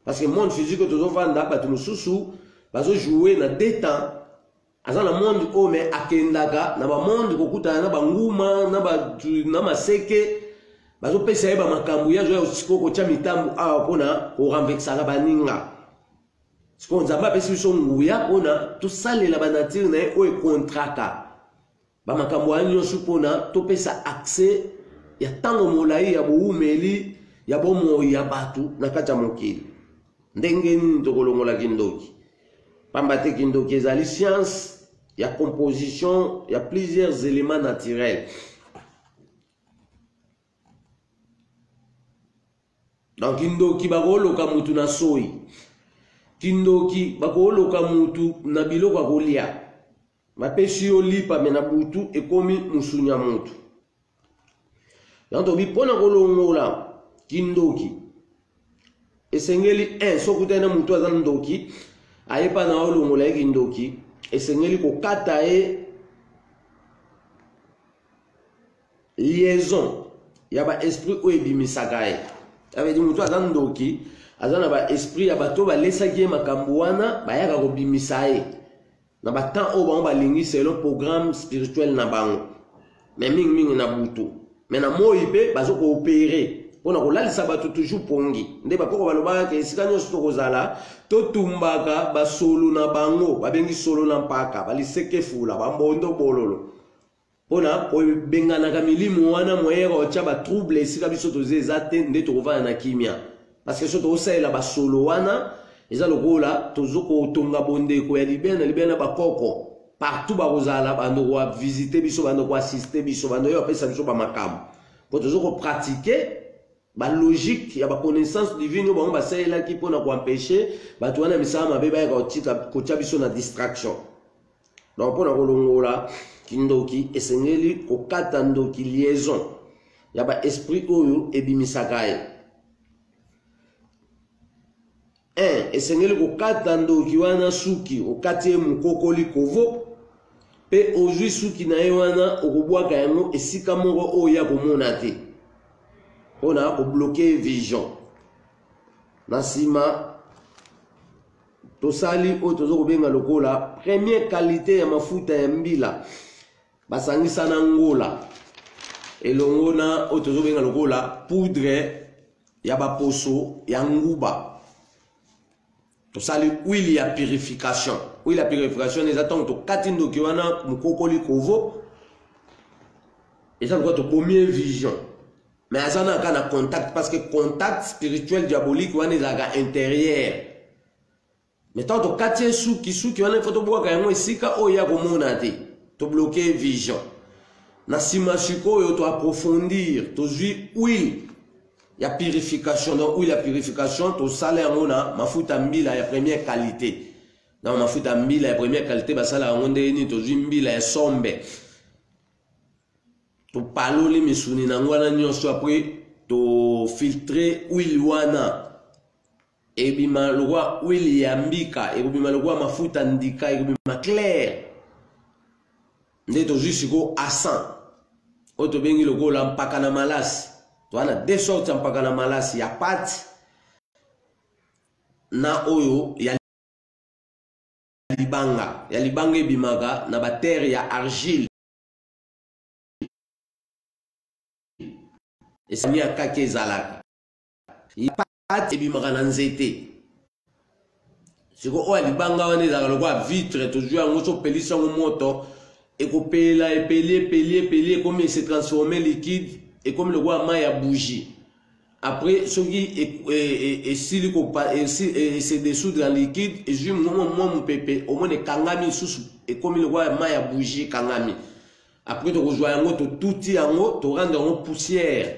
Parce que monde physique tozofanda batu mususu bazo jouer na deux temps. Azana monde o me akendaka na ba monde kokutana na banguma na maseke bazo pesa yeba makambu ya joya usikoko cha mitambu awa pona ko ramvexaka baninga. Siko nzamba pesi biso nguya pona to salela ba nature na o e contraka. Ba makambu nyonso pona to pesa accès ya tango molai ya boumeli ya bomo ya batu na kati ya mokili. Ndenge nini tokolongola kindoki? Pamba te kindoki ezali science ya composition ya plusieurs éléments naturels. Donc kindoki bakoloka mutu na soyi. Kindoki bakoloka mutu na biloko akolia. Mapesi yo lipa mena butu ekomi musunya mutu. Yanto bipona kolongola kindoki. Esengeli sokutana mutu azana ndoki ayepa na olongola kindoki. Esengeli kokata liaison ya ba esprit o ebimisaka ye. Avec mutu azana ndoki azana ba esprit ya bato balesaki makambo wana bayaka kobimisa ye. Na ba temps o ba lingi selon programme spirituel na bango. Mais mingi na butu. Mais na moyibe bazo ko opérer. Pona ko lalisa bato toujours pongi. Nde ba koko baloba ke esika nyonso to kozala to tumbaka ba solo na bango, ba bengi solo na mpaka, ba liseke fula, ba mbondo bololo. Pona ko bengana ka milimo wana moyero cha ba trouble esika biso to zezate nde to kovana na kimia. Parce que soto osela ba solo wana eza lokola tozoko tonga bondeko ya libena bakoko partout bakozala bando ko visiter biso bando ko assister biso bando yo pesa biso ba makambo po tozoko pratiquer ba logique ya ba connaissance divine ba ba sela ki pona ko empêcher batu wana misama mabe ba ka otika ko tia biso na distraction. Donc pona ko longola kindoki esengeli ko kata ndoki liaison ya ba esprit oyo ebimisakaye. Esengeli kokata ndoki wana suki okati mukokoli kovo pe ozwi suki na ye wana okobwaka yango esika moko oyo ya komona te ona obloquer vision na sima tosali oyo tozokobenga lokola première qualité ya mafuta ya mbila basangisa na ngola elongo na oyo tozokobenga lokola poudre ya baposo ya nguba. Tosali huile ya purification. Huile ya purification les attend to katindo ki wana mukokoli kovo. Et ça doit to premier vision. Mais azana kana contact parce que contact spirituel diabolique wana zaga intérieur. Mais tant to katie suki wana faut to boka yango esika oya komona te. To bloquer vision. Na sima shiko yo to approfondir, to jui huile ya purification. Donc, oui, la purification, to sale amona, mafuta mbila ya première qualité. na mafuta mbila ya première qualité basala yango ndeni tozwi mbila ya sombe to paloli misuni na ngwana nyonso après to filtrer huile wana ebima lokwa huile ya mbika ebima lokwa mafuta ndika ebima clair nde tozwi siko asan oyo tobengi lokola mpaka na malasi towana deux sortes ya mpaka na malasi ya pati na oyo ya libanga ebimaka na baterre ya argile esani ya kaki ezalaka pati ebimaka na nzete siko oyo ya libanga wana ezalaka lokwa vitre tozwi yango so pelisa yango moto ekopela epeli ekomi ese transformer liquide ekomi lokwa mai ya bougie après soki esili se dissoudre en liquide ezwi mwa mopepe omoni ekangami lisusu ekomi lokwa mai ya bougie ekangami après tokozwa yango totuti yango torendre yango poussière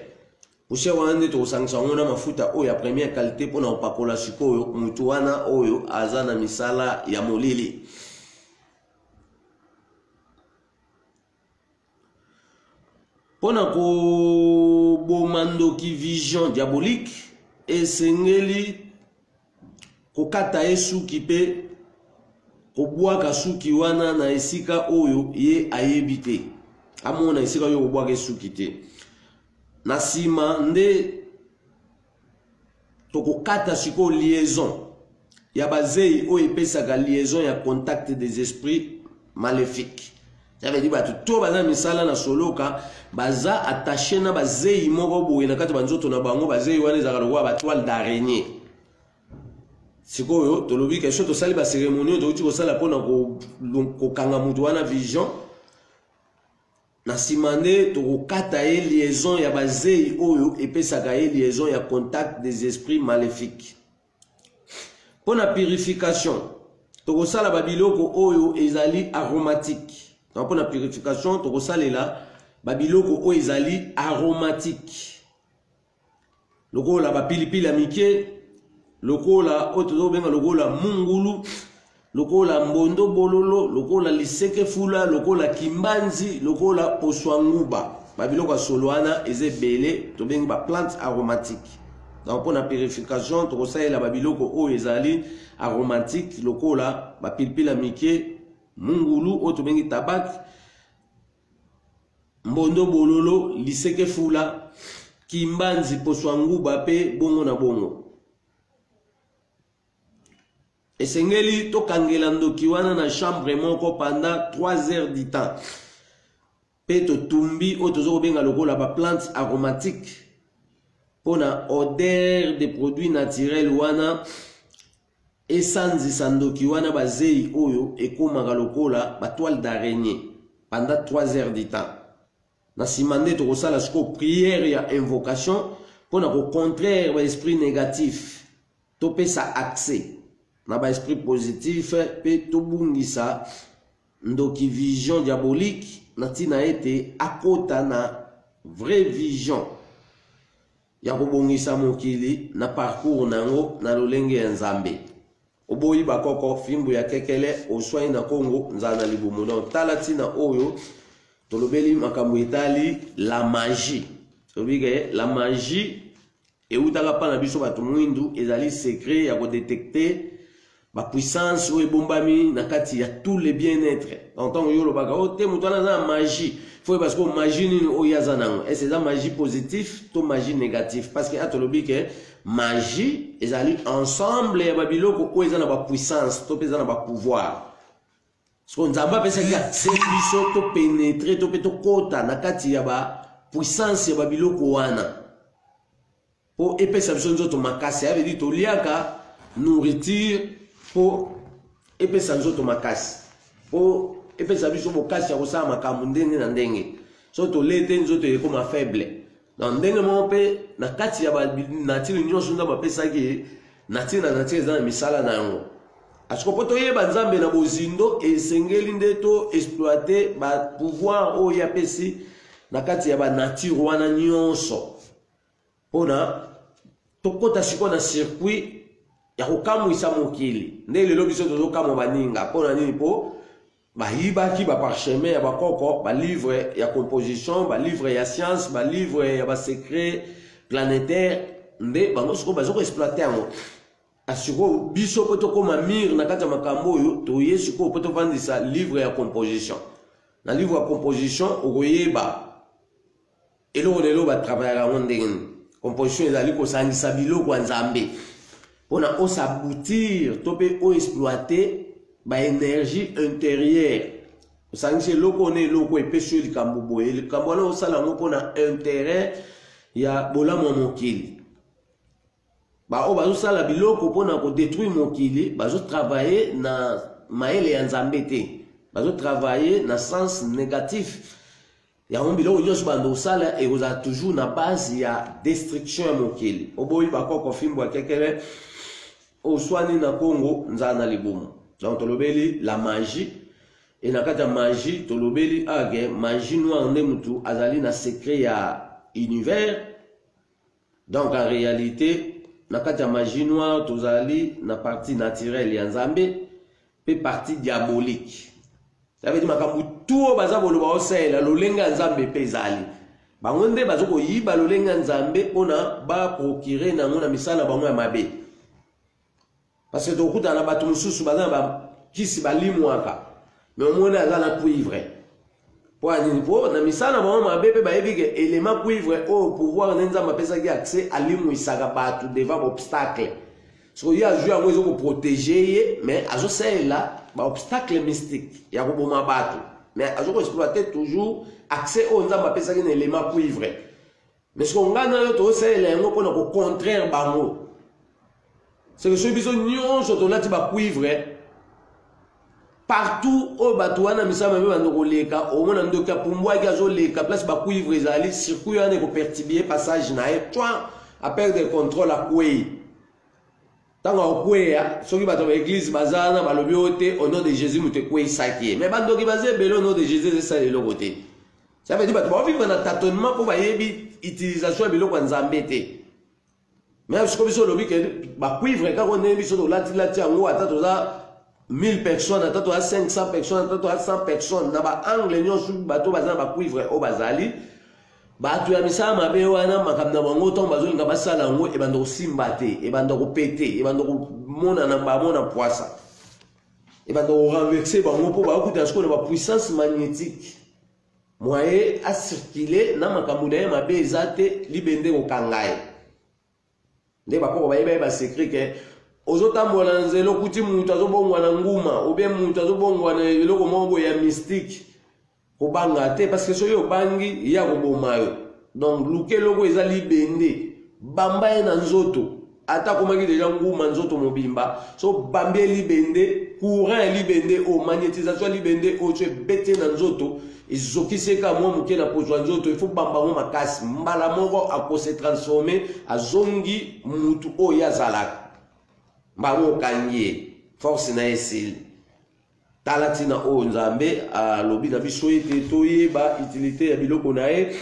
wana nde tokosangisa yango na mafuta oyo ya première qualité mpona kopakola sikoyo mutu wana oyo aza na misala ya molili. Pona ko bomandoki vision diabolique esengeli kokata esuki pe kobwaka suki wana na esika oyo ye ayebi te amona esika oyo kobwaka esuki te na sima nde tokokata siko liaison ya bazei oyo epesaka liaison ya contact des esprits maléfiques. Ça veut dire que tout baza misala na soloka baza attaché na bazei moko boye na kati banzoto na bango bazei wana ezaka lokwa ba toile d'araignée. Sikoyo tolobi ke soto sali ba cérémonie to uti ko sala pona ko kanga mutu wana vision na simande to ko kata e liaison ya bazei oyo epesaka e liaison ya contact des esprits maléfiques. Pona purification to ko sala ba biloko oyo ezali aromatique. Pour la purification, tu as là, babiloko o ezali aromatique. Loko la bapilipili amike, loko la oto benga loko la mungulu, loko la mbondo bololo, loko la liseke fula, loko la kimbanzi, loko la poswanguba. Babiloko soloana eze belé, to benga ba plante aromatique. Donc pour la purification, tu as là babiloko o ezali aromatique, loko la bapilipili amike. Mungulu oto bengi tabak mbondo bololo liseke fula kimbanzi poswanguba pe bongo na bongo esengeli tokangela ndoki wana na chambre moko pendant 3 heures du temps pe totumbi oto zo benga lokola ba plante aromatique pona odeur de produits naturels wana esanzi sandoki wana bazei oyo ekomaka lokola ba toile d'araignée pendant 3 heures du temps. Na simande to kosala siko prière ya invocation pona ko contraire ba esprit négatif to pesa accès na ba esprit positif pe to bungisa ndoki vision diabolique na tina ete akota na vraie vision ya kobongisa mokili na parcours nango na lolenge ya Nzambe. Oboyi bakoko fimbu ya kekele oswai na Congo nzana libumu donc talatina oyo tolobeli makambo etali la magie tobige la magie eutaka pa na biso bato mwindu ezali secret ya ko détecter ba puissance o ebombami na kati ya tous les bien-être donc tant yo lobaka o te mutu na magie faut parce que magie ni o yaza nango et c'est la magie positive to magie négative parce que atolobi ke magie ezali ensemble ya babiloko o ezana ba puissance to pesa na ba pouvoir so nzamba pesa ka biso to pénétrer to peto kota na kati ya ba puissance ya babiloko wana po epesa biso nzoto makasi ya veut to liaka nourriture po epesa nzoto makasi po epesa biso bokasi ya kosala makambo ndenge na ndenge so to lete nzoto ekoma faible na ndenge mo pe na kati ya ba nature nyonso nda bapesaki nature na nature za misala na yango asiko poto yeba Nzambe na bozindo esengeli nde to exploiter ba pouvoir o ya pesi na kati ya ba nature wana nyonso pona to kota siko na circuit ya kokamwisa mokili nde lelo biso tozokamwa baninga mpona nini mpo bayibaki baparchemin ya bakoko balivre ya composition balivre ya science balivre ya basecret planétaire nde bango sikoyo bazokoexploite yango asikoyo biso mpo tokóma mire na kati ya makambo oyo toye sikoyo mpo tovandisa livre ya composition na livre ya composition okoyeba eloko lelo batravaillaka yango ndenge nini composition ezali kosangisa biloko ya nzambe mpona osaboutir to mpe oexploite baénergie intérieure osangisi eloko na eloko epesi yo likambo boye likambo wana osala yango mpona intérêt ya bolamu ya mokili baoyo bazosala biloko mpona kodétruire mokili bazotravaille na mayele ya nzambe te bazotravaille na sens négatif yango biloko nyonso bando osala ekozala toujours na base ya destruction ya mokili oboyi bakoko fimbo ya kekele oswani na Congo nzala na libumu donc tolobeli la magie et na kati ya magie tolobeli age magie noire nde mutu azali na secret ya univers donc en réalité na kati ya magie noire tozali na partie naturelle ya nzambe pe partie diabolique ça veut dire makambo tout baza boloba osela lolenga nzambe pe ezali bango nde bazokoyiba lolenga nzambe mpona baprocure nango na misala bango ya mabe parce que tokuta na bato mosusu baza na bakisi balimwaka mais omoni aza na cuivre po anini po na misala bango mabe mpe bayebi ke élément cuivre oyo pouvoir nde nzambe apesaki accès alimwisaka bato devant baobstacle so ye azwi yango ezokoprotege ye mais azosalela baobstacle mystique ya koboma bato mais azokoexploite toujours accès oyo nzambe apesaki na élément cuivre mais siko ngai na yo tozosalela yango mpona kocontraire bango c'est que soki biso nyonso tolati bacuivre partout oyo bato wana misala mabe bando koleka omona ndoki apumbwaki azoleka place bacuivre ezali circuit wana ekopertibie passage na ye twa aperdre contrôle akwei ntango akweya soki bato ya baeglise baza wana balobi oyo te au nom de jésus moto ekweyisaki ye mais bandoki baza ebele au nom de jésus ezesala eloko te ça veut dire bato baovivre na tâtonnement mpo bayebi utilisation ya biloko ya nzambe te mais siko biso olobi ke bacuivre kaka ndenge biso tolatilati yango ata toza 1000 personnes ata toza 500 personnes ata toza 100 personnes na baangle nyonso bato baza na bacuivre oyo bazali bato ya misala mabe wana makambo na bango ntango bazolinga basala yango ebanda kosimba te ebanda kopete ebanda komonana bamona poisa ebanda korenverse bango mpo bakokuta sikoyo na bapuissance magnétique moye acircule na makambo na ye mabe eza te libende kokanga ye nde bakoko bayebi basekret ke ozotambola na nzela okuti mutu azobongwa na nguma obie mutu azobongwa na eloko moko ya mystique kobanga te parce que soki obangi ya koboma yo donc luka eloko eza libende bamba ye na nzoto ata komaki deja nguma nzoto mobimba so bambi libende courant ya libende o magnétisation ya libende oyo so ebete na nzoto ezokiseka mwa moke na pozwa nzoto ifo bamba ngo makasi mbala moko akose transforme azongi mutu oyo azalaka mbango okangi ye force na esili tala ntina oyo nzambe alobi na biso ete toyeba utilité ya biloko na ye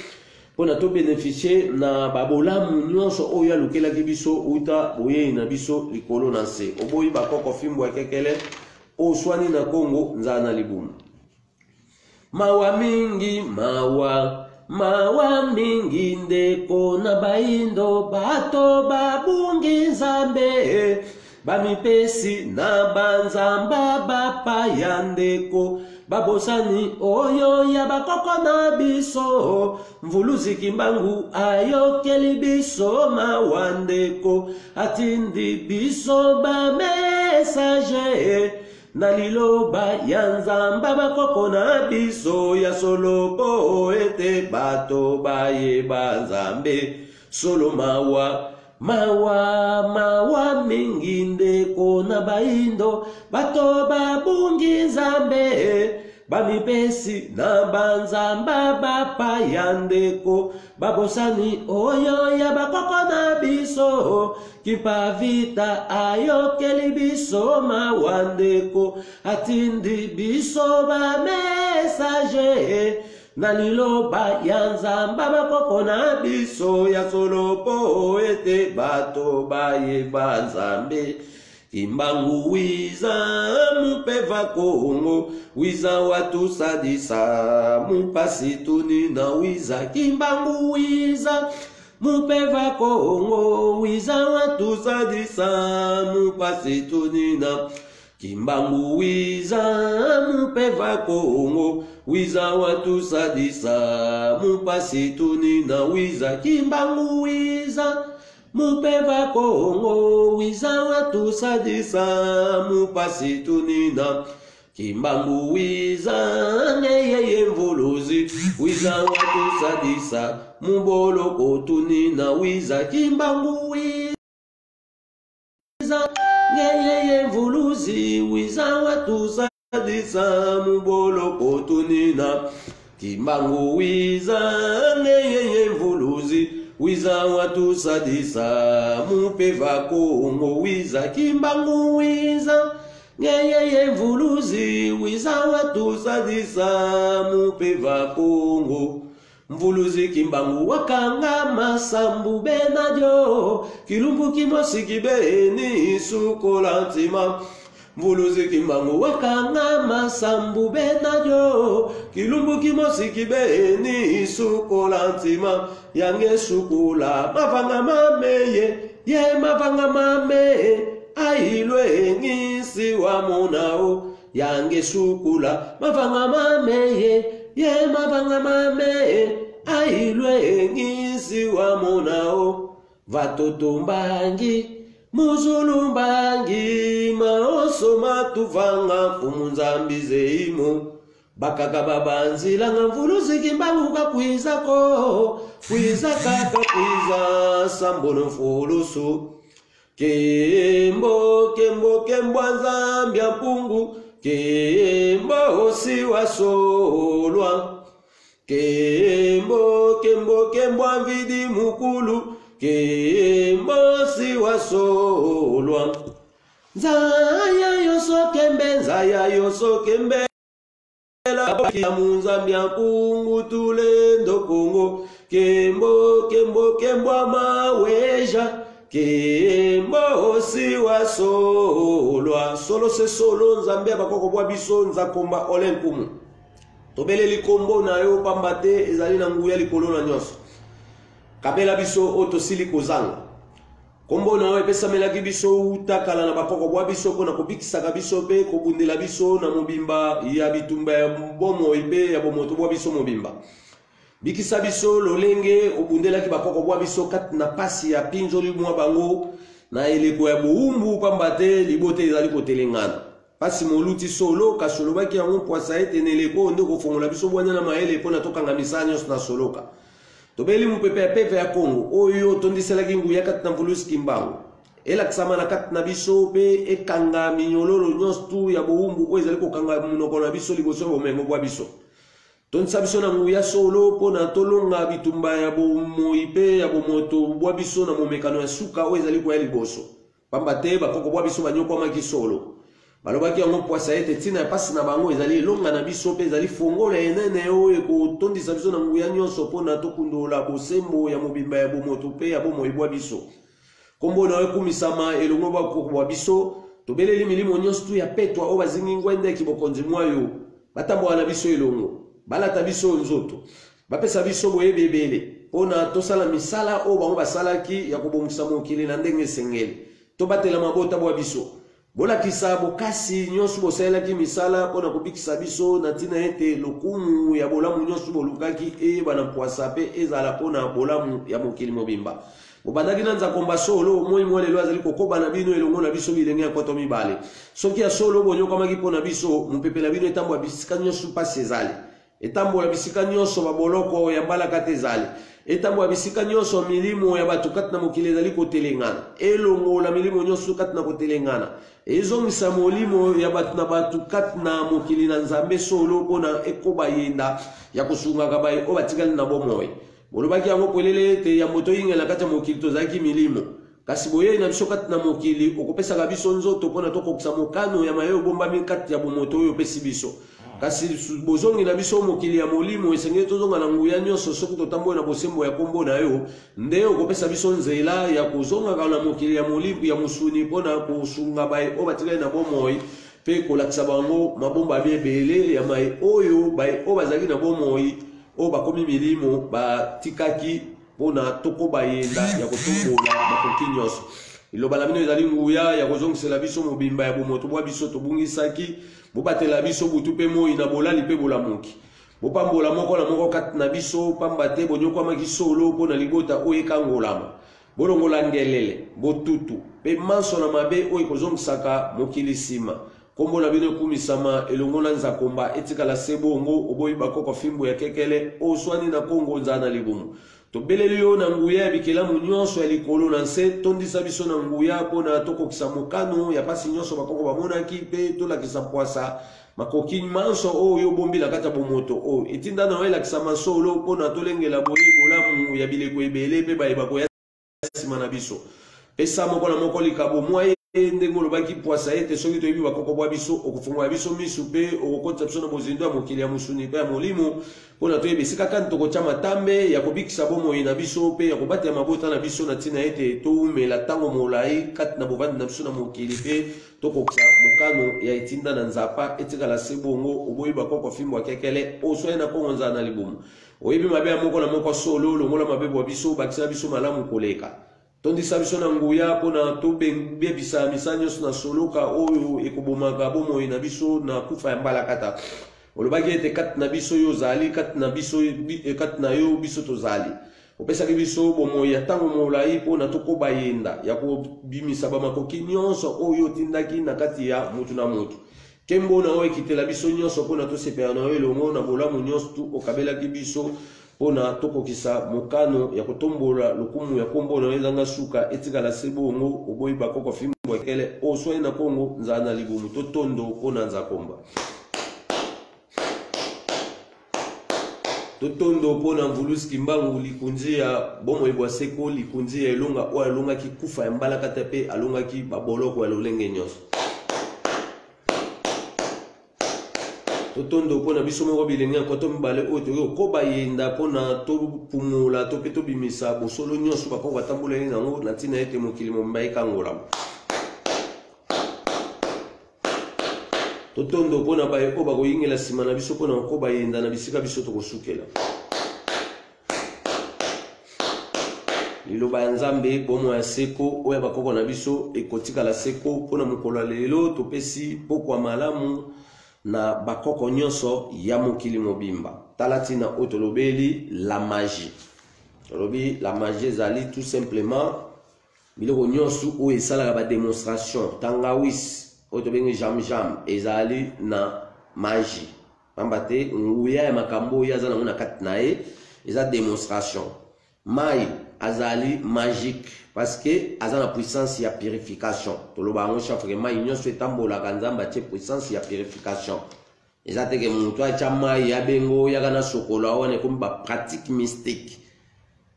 mpona tobeneficie na babolamu nyonso oyo alukelaki biso uta boyei na biso likolo na nse oboyi bakoko fimbo ya kekele oswani na Congo nzala na libumu mawa mingi mawa mingi ndeko na baindo bato babungi nzambe bamipesi na banzamba bapaya ndeko babosani oyo ya bakoko na biso mvuluzi mbangu ayokeli biso mawa ndeko atindi biso bamesage na liloba ya nzamba bakoko na biso ya soloko ete bato bayeba nzambe solo mawa mingi ndeko na baindo bato babungi nzambe bamipesi na banzamba bapaya ndeko babosani oyo ya bakoko na biso kipavita ayokeli biso mawa ndeko atindi biso bamesage na liloba ya nzamba bakoko na biso ya solo po ete bato bayeba nzambe Kimbangu wiza mupeva Kongo, wiza watu sadisa mupasi tunina wiza. Kimbangu wiza mupeva Kongo, wiza watu sadisa mupasi tunina. Kimbangu wiza mupeva Kongo, wiza watu sadisa mupasi tunina wiza. Kimbangu wiza mupeva Kongo, wiza watu sadisa mupasi tunina. Kimbangu wiza ngeyeye mvuluzi, wiza watu sadisa muboloko tunina wiza. Kimbangu wiza ngeyeye mvuluzi, wiza watu sadisa muboloko tunina. Kimbangu wiza ngeyeye mvuluzi, wiza watu sadisa mupeva Kongo wiza. Kimbangu wiza ngeyeye mvuluzi, wiza watu sadisa mupeva Kongo. Mvuluzi kimbangu wakanga masambu benajo, kilumbu kimosi kibeni sukola ntima. Mvuluzi kimbangu wakanga masambu benajo, kilumbu kimosi kibeni sukola ntima. Yange sukula mavanga mameye, ye mavanga mameye, ailwe ngisi wa monao. Yange sukula mavanga mameye, ye mavanga mameye, ailwe ngisi wa monao. Vatoto mbangi muzulu mbangi, maoso matuvanga kumunzambi zeimo. Bakaka babanzila nga mvuluzi kimbangu kakwizako, kwiza kaka kwiza sambono mfulusu. Kembo kembo kembo nzambia pungu, kembo siwa solwa. Kembo kembo kembo mvidi mukulu, kembo siwa solwa. Nzaya yoso kembe, nzaya yoso kembe, la munzambia pungu tulendo Kongo. Kembo kembo kembo maweja, kembo siwa solwa. Solo se solo nzambia bakoko bwa biso nzakomba olenkumu. Tobele likombo na yo pambate ezali na nguya likolo na nyonso. Kabela biso otosili kozanga. Kombo na yo epesamelaki biso utakala na bakoko bwa biso pona kobikisaka biso pe kobundela biso na mobimba ya bitumba ya bomo ipe ya bomoto bwa biso mobimba. Bikisa biso lolenge obundelaki bakoko bwa biso kati na pasi ya pinzoli mwa bango na eleko ya boumbu pambate libote ezali kotelengana. Pasi moluti solo kasolobaki yango poasa ete neleko nde kofongola biso bwanya na maele pona tokanga misala nyonso na soloka. Tobeli mupepe ya peve ya Kongo oyo tondiselaki nguya kati na mvuluzi kimbangu. Elakisama na kati na biso pe ekanga minyololo nyonso tu ya boumbu oyo ezali kokanga munoko na biso liboso ya bomengo bwa biso. Tonsa biso na nguya solo pona tolonga bitumba ya bomoi pe ya bomoto bwa biso na momekano ya suka oyo ezali koya liboso. Pambate bakoko bwa biso banyokwamaki solo. Balobaki yango poasa ete tina ya pasi na bango ezali elonga na biso pe ezali fongola enene oyo ekotondisa biso na nguya nyonso pona tokundola bosembo ya mobimba ya bomoto pe ya bomoi bwa biso. Kombo na ekumisama elongo bakoko bwa biso, tobeleli milimo nyonso tu ya petwa oyo bazingi ngwende kibokonzi mwayo. Batambola na biso elongo, balata biso nzoto, bapesa biso boyebe ebele pona tosala misala oyo bango basalaki ya kobongisa mokili na ndenge esengeli. Tobatela mabota bwa biso. Bolakisa bokasi nyonso bosalaki misala pona kobikisa biso na tina ete lokumu ya bolamu nyonso bolukaki eyeba na poasa pe ezala pona bolamu ya mokili mobimba. Bobandaki na nzakomba solo moi mwa lelo azali kokoba na bino elongo na biso bilenge ya koto mibale. Soki ya solo bonyokamaki pona biso mupepela bino etambo ya bisika nyonso pasi ezali. Etambo ya bisika nyonso baboloko ya mbalaka te ezali. Etambo ya bisika nyonso milimo ya bato kati na mokili ezali kotelengana. Elongo la milimo nyonso kati na kotelengana. Ezongisa molimo ya bato na bato kati na mokili na nzambe solo pona ekoba yenda ya kusungaka baye oyo batikali na bomoi. Bolobaki yango polele ete ya moto yingela kati ya mokili tozalaki milimo. Kasi boye na biso kati na mokili okopesaka biso nzoto pona tokokisa mokano ya mayo bombami kati ya bomoto oyo opesi biso. kasi bozongi na biso mokili ya molimo esengeli tozonga na nguya nyonso soki totambola na bosembo ya kombo na yo nde okopesa biso nzela ya kozongaka na mokili ya molimo ya musuni mpona kosunga baye oyo batikali na bomoi mpe kolakisa bango mabomba ebele ya mai oyo baye oyo bazalaki na bomoi oyo bakomi milimo batikaki mpona tokobayenda ya kotombola makoki nyonso iloba na bino ezali nguya ya kozongisela biso mobimba ya bomoto bwa biso tobungisaki bobatela biso butu mpe moi na bolali mpe bolamuki bopambola moko na moko kati na biso pamba te bonyokwamaki solo mpo na libota oyo ekangolama bolongola ngelele botutu mpe manso na mabe oyo ekozongisaka mokili nsima kombo na bino ekumisama elongo na nzakomba etikala se bongo oboyi bakoko fimbo ya kekele oswani na kongo nzala na libumu tobeleli yo na nguya ya bikelamu nyonso ya likolo na nse tondisa biso na nguya mpona tokokisa mokano ya pasi nyonso bakoko bamonaki mpe tolakisa mpwasa makoki manso oyo obombi na kati ya bomoto oyo etinda na yo elakisa masolo mpona tolengela boye bolamu ya bileko ebele mpe bayeba koya nsima na biso pesa moko na moko likabo mwa ndenge olobaki pwasa ete soki toyebi bakoko bwa biso okofungola biso misu mpe okokotisa biso na bozindo ya mokili ya mosuni mpe ya molimo mpona toyebi esika kani tokotya matambe ya kobikisa bomoi na biso mpe ya kobatela mabota na biso na ntina ete toumela ntango molai kati na bovandi na biso na mokili mpe tokokisa mokano ya etinda na nzapa etikala se bongo oboyi bakoko fimbo akekele oswai na kongo nzala na libumu oyebi mabe ya moko na moko solo longola mabe bwa biso bakisa biso malamu koleka tondisa biso na nguya mpona tobebisa misa nyonso na soloka oyo ekobomaka bomoi na biso na kufa ya mbalakata olobaki ete kati na biso yo ozali kati na yo biso tozali opesaki biso bomoi ya ntango molai mpona tokobayenda ya kobimisa bamakoki nyonso oyo otindaki na kati ya mutu na mutu nkembo na oyo ekitela biso nyonso mpona tosepela na yo elongo na bolamu nyonso okabelaki biso mpona tokokisa mokano ya kotombola lokumu ya kombo na yo ezanga suka etikala se bongo oboyi bakoko fimbo ekele oswai na kongo nzala na libumu totondo mpona nzakomba totondo mpona mvuluski mbangu likunzi ya bomoi bwa seko likunzi ya elonga oyo alongaki kufa ya mbalakata mpe alongaki baboloko ya lolenge nyonso totondo mpona biso moko bilenge ya koto mibale oyo toki okobayenda mpona topumula to mpe tobimisa bosolo nyonso bakoko batamboleli nango na ntina ete mokili mobimba ekangolama totondo mpona baye oyo bakoyingela nsima na biso mpona kobayenda na bisika biso tokosukela liloba ya nzambe bomo ya seko oyo bakoko na biso ekotikala seko mpona mokolo ya lelo topesi pokwa malamu na bakoko nyonso ya mokili mobimba tala ntina oyo tolobeli la magie tolobi la magie ezali tout simplement biloko nyonso oyo esalaka bademonstration tangawisi oyo tobengi jam ezali na magie pamba te nguya ya makambo oyo aza nango na kati na ye eza démonstration mai azali magique parce que aza na puissance ya purification toloba yango chaque mai nyonso etambolaka nzambe atie puissance ya purification eza teke moto atya mai ya bengo yaka na sokola wana ekomi bapratique mystique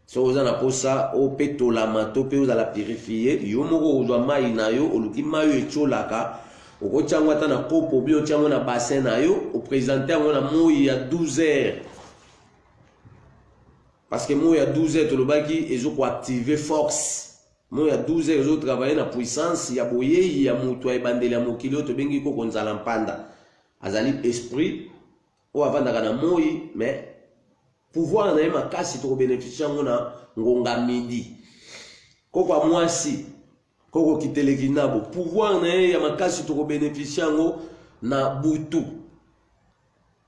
so oza na posa opetolama to mpe ozala purifie yo moko ozwa mai na yo oluki mai oyo etiolaka okotya yango ata na kopo obi otya yango na bassin na yo opresente yango na moi ya 12 heures parce que moi ya 12 heures tolobaki ezokoactive force moi ya 12 heures ezotravaille na puissance ya boyeyi ya moto ebandeli ya mokili oyo tobengi koko nzala mpanda azali esprit oyo avandaka na moi mais pouvoir na ye makasi tokobénéficie yango na ngonga midi koko ya mwasi koko kiteleki nabo pouvoir na ye ya makasi tokobénéficie yango na butu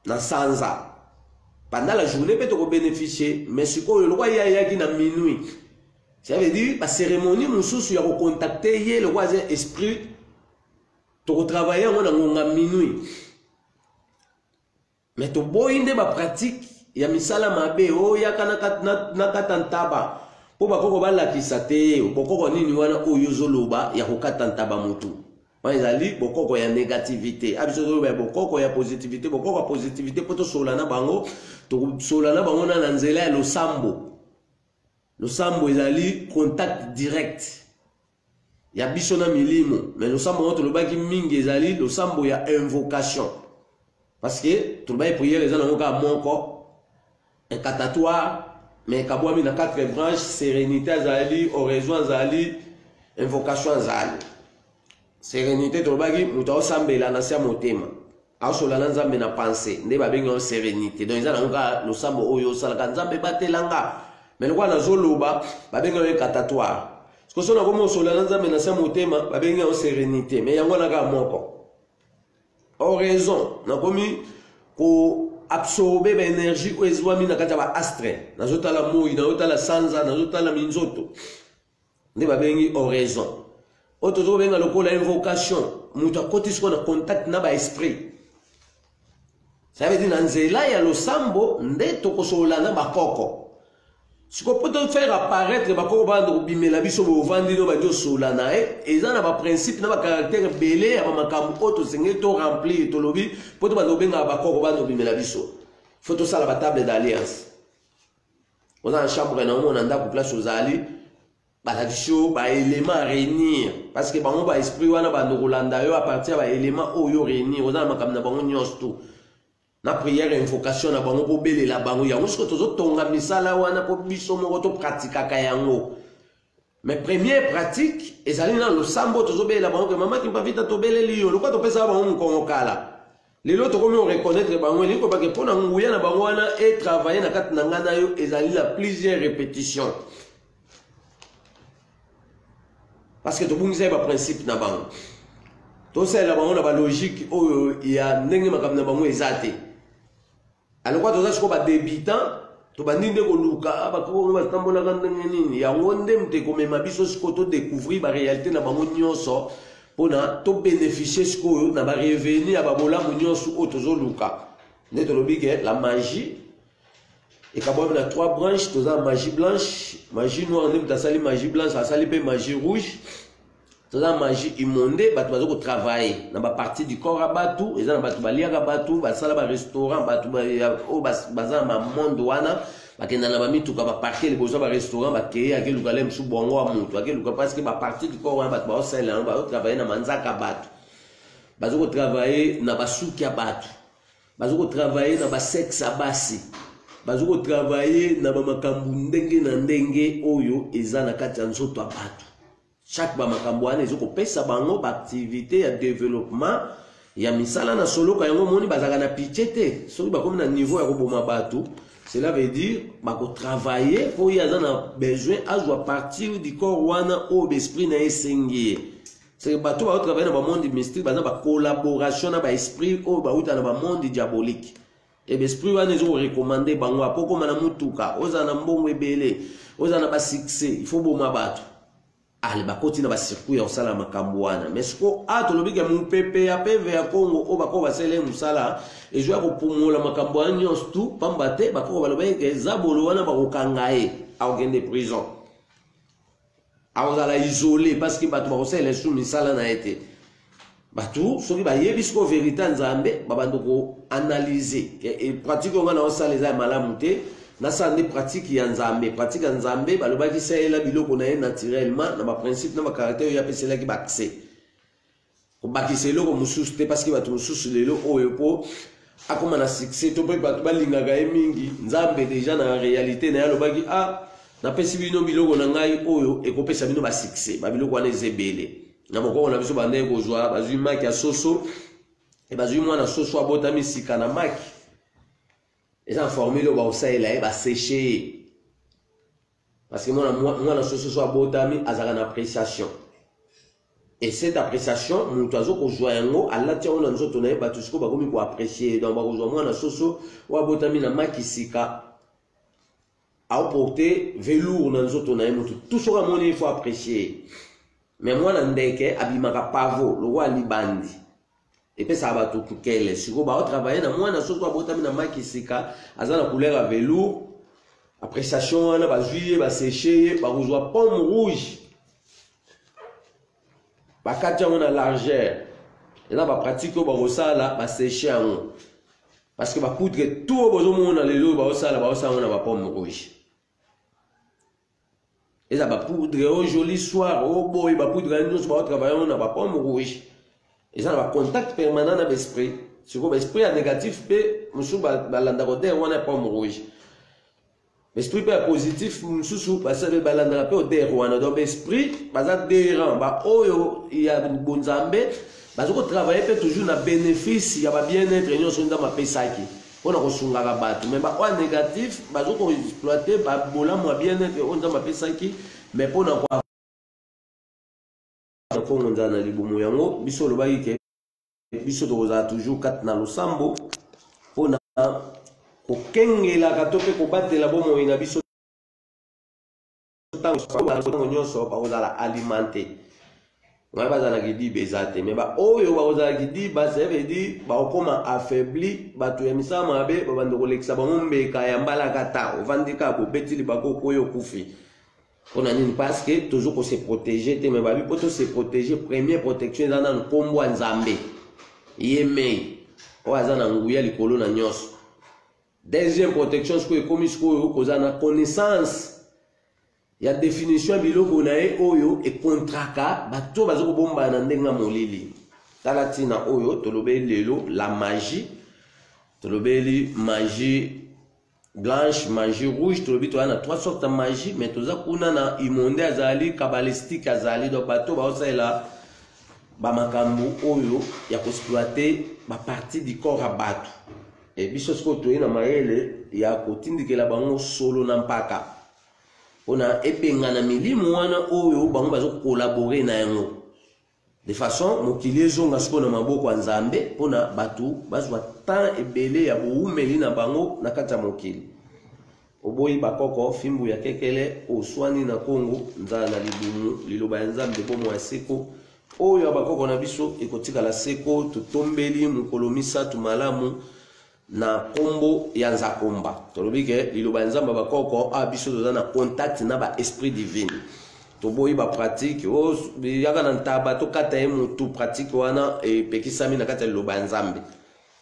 na sanza pendant la journée peut te bénéficier mais ce que le roi yaki na minuit ça veut dire la cérémonie mususu ya ko contacter ye le roi esprit to travailler on na ngonga minuit mais to boyinde ba pratique ya misala mabe o yaka na katantaba po bakoko balakisa te bokoko nini wana oyo zoloba ya ko katantaba mutu ezali bokoko ya négativité abiso ya bokoko ya positivité bokoko ya positivité poto solana bango to solana bango na nzela ya losambo ezali contact direct ya biso na milimo mais losambo to lobaki mingi ezali losambo ya invocation Parce que tout le monde prière les gens ont un monko, un catatoire, mais kabouami na 4 branches, sérénité azali, oraison azali, invocation azali. Sérénité tout le monde muta osambela na sia motema. Aosola nzambe na pensée, nde ba benga sérénité. Donc ils ont le sambo oyo sala nzambe batelanga. Mais le quoi na zoloba, ba benga un catatoire. Parce que sona komo osola nzambe na sia motema, ba benga sérénité, mais yango na ka monko. Oraison, na komi ko absorber l'énergie ou ezwami na kati ba astre. Na zota la moi, na zota la sanza, na zota la minzoto. Ne ba bengi oraison. Auto zo benga lokola invocation, muta koti siko na contact na ba esprit. Ça veut dire na nzela ya lo sambo nde to kosola na bakoko. Si on peut faire apparaître les bakoko bando bimela biso bo vandi no ba dio sola na et ça na ba principe na ba caractère belé ya makambo auto sengé to remplir to lobi poto bando benga bakoko bando bimela biso. Faut to sala ba table d'alliance. On a une chambre na mo na ndako place aux ali ba la biso ba élément réunir parce que bango ba esprit wana ba ndolanda yo à partir ba élément oyo réunir on a makambo na bango nyos tout. Na prière invocation na bango po belela bango yango siko tozo tonga misala wana po biso moko to pratika ka yango. Mais première pratique ezali na lo sambo tozo belela bango que mama ki pa vita to beleli yo lokwa to pesa bango nkongo kala. Lelo to komi on reconnaître bango liko ba ke pona nguya na bango wana et travailler na kati na ngana yo ezali la plusieurs répétitions. Parce que to bungisa ba principe na bango. To sala bango na ba logique oyo ya ndenge makambo na bango ezate. Alors quand on a ce qu'on va débutant, tu vas dire que Luka, bah comment on va tambola quand on y a un ondem te comme ma biso ce qu'on découvrir la réalité na bango nyonso, pour na to bénéficier ce qu'on na ba revenir à babola nyonso otozo Luka. Net le big la magie. Et quand on a 3 branches, tu as magie blanche, magie noire, on a sali magie blanche, ça sali pe magie rouge. La magie immonde, batu bazo travailler. Na ba partie du corps abatu, eza na batu balia abatu, basala ba restaurant, batu ba o baza ma monde wana, bakenda na ba mituka ba parquer les besoins ba restaurant, ba créer ake lukale msu bongo wa mutu, ake luka parce que ba partie du corps wana batu ba osela, ba travailler na manzaka batu. Bazo travailler na basuki abatu. Bazo travailler na ba sexe abasi. Bazo travailler na ba makambu ndenge na ndenge oyo eza na kati ya nzoto abatu. Chaque bamakambo wana ezoko pesa bango ba activité ya développement ya misala na solo ka yango moni bazaka na pichete soki bakomi na niveau ya koboma batu cela veut dire bako travailler pour y avoir na besoin azwa partir du corps wana au esprit na esengi c'est bato ba travailler na ba monde mystique baza ba collaboration na ba esprit au ba uta na ba monde diabolique et l'esprit wana ezoko recommander bango apoko mana mutuka oza na mbongo ebele oza na ba succès il faut boma batu. Ali bakoti na ba circuit ya osala makambo wana mais siko atolobi ke mu pepe ya PV ya Congo o bako basele musala ezo ya kopumula makambo wana nyonso tu pambate bako balobe ke zabolo wana bakokanga ye akende prison aozala isolé parce que batu bakosele sous misala na été batu soki bayebi siko vérité nzambe babando ko analyser et pratique ngana osala eza malamu te. Nasa des pratiques ya nzambe, pratique ya nzambe, balobaki saela biloko na ye naturellement, na ba principe na ba caractère ya pesela ki bakse. Ko bakise loko mususu te parce que batu mususu lelo oyo po akoma na succès to pe batu balingaka ye mingi, nzambe déjà na réalité na lobaki na pesi bino biloko na ngai oyo ekopesa bino ba succès, ba biloko wana ezebele. Na moko na biso bande ko joa, bazui maki ya soso et bazui mwana soso abotami sika na maki. Et ça formule au basa il va sécher parce que moi na ce soit botami azaka na appréciation et cette appréciation mon oiseau ko joyango Allah tia on nzoto na ba tout ce ko ba komi ko apprécier donc ba ko moi na soso wa botami na makisika a porter velours na nzoto na moto tout ce que il faut apprécier mais moi na ndeke abimaka pavo le roi libandi. Et puis ça va tout kele siko ba travailler na mwana soso abotami na makisika azana couleur à velours appréciation na ba juillet ba sécher ba kozwa pomme rouge ba katia na largeur et là ba pratique ba kosala ba sécher en parce que ba poudre tout bozo mona lelo ba kosala na ba pomme rouge et ça ba poudre au joli soir au boy ba poudre nous ba travailler na ba pomme rouge. Et ça, on a contact permanent avec l'esprit. siko esprit ya négatif pe musu balanda ko der wana pomme rouge esprit pe positif mususu basabe balanda pe o der wana donc esprit baza derant ba oyo ya bonzambe bazoko travailler pe toujours na bénéfice ya ba bien-être nyonso nda mapesaki pona ko sungaka bato mais ba o négatif bazoko exploiter ba bolamu ya bien-être on nda mapesaki mais pona kwa kongo nzana libumu yango biso lobaki ke biso tokozala toujours kati na losambo mpona kokengelaka to mpe kobatela bomoi na biso ntango nyonso bakozala alimente ngai bazalaka diba eza te me baoyo bakozalaki diba sevedi bakokoma affaibli bato ya misala mabe babanda kolekisa bango mbeka ya mbalaka ta ovandi kaka bobeti libakoko oyo okufi mpona nini parce que toujours kose protéger te me babi mpo tose protéger première protection eza na nkombo ya nzambe ye mei oyo aza na nguya likolo na nyonso deuxième protection sikoyo ekomi sikoyo koza na connaissance ya définition ya biloko na ye oyo ekontraka bato bazokobombana na ndenge ya molili tala ntina oyo tolobeli lelo la magie tolobeli magie blanche, magie rouge, tolobi toza na trois sortes de magie, mais toza kuna na imonde azali, kabbalistique azali, donc bato baosalela ba makambo oyo ya koexploiter ba partie du corps à bato. Et biso siko toye na mayele ya kotindikela bango solo na mpaka. Ona epenga na milimu wana oyo bango bazo collaborer na yango. De façon mokili ezonga siko na maboko ya Nzambe pona batu bazwa temps ebele ya boumeli na bango na kati ya mokili. Oboyi bakoko fimbu ya kekele oswani na Kongo nzala na libumu liloba ya Nzambe bomo ya seko oyo bakoko na biso ekotika la seko tutombeli mukolo misatu malamu na kombo ya Nzakomba. Tolobike liloba ya Nzambe bakoko a biso toza na contact na ba esprit divine. Toboyi ba pratique o yaka na ntaba to kata ye mutu pratique wana e pekisami na kata liloba ya Nzambe.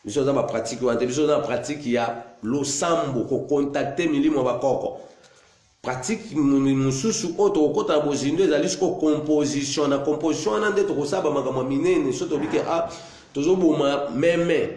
Biso za ba pratique wana biso na pratique ya losambo ko contacter milimo bakoko. Pratique mususu oto okota bozindo ezali siko composition na composition na nde to kosaba makambo minene so to bike a tozoboma meme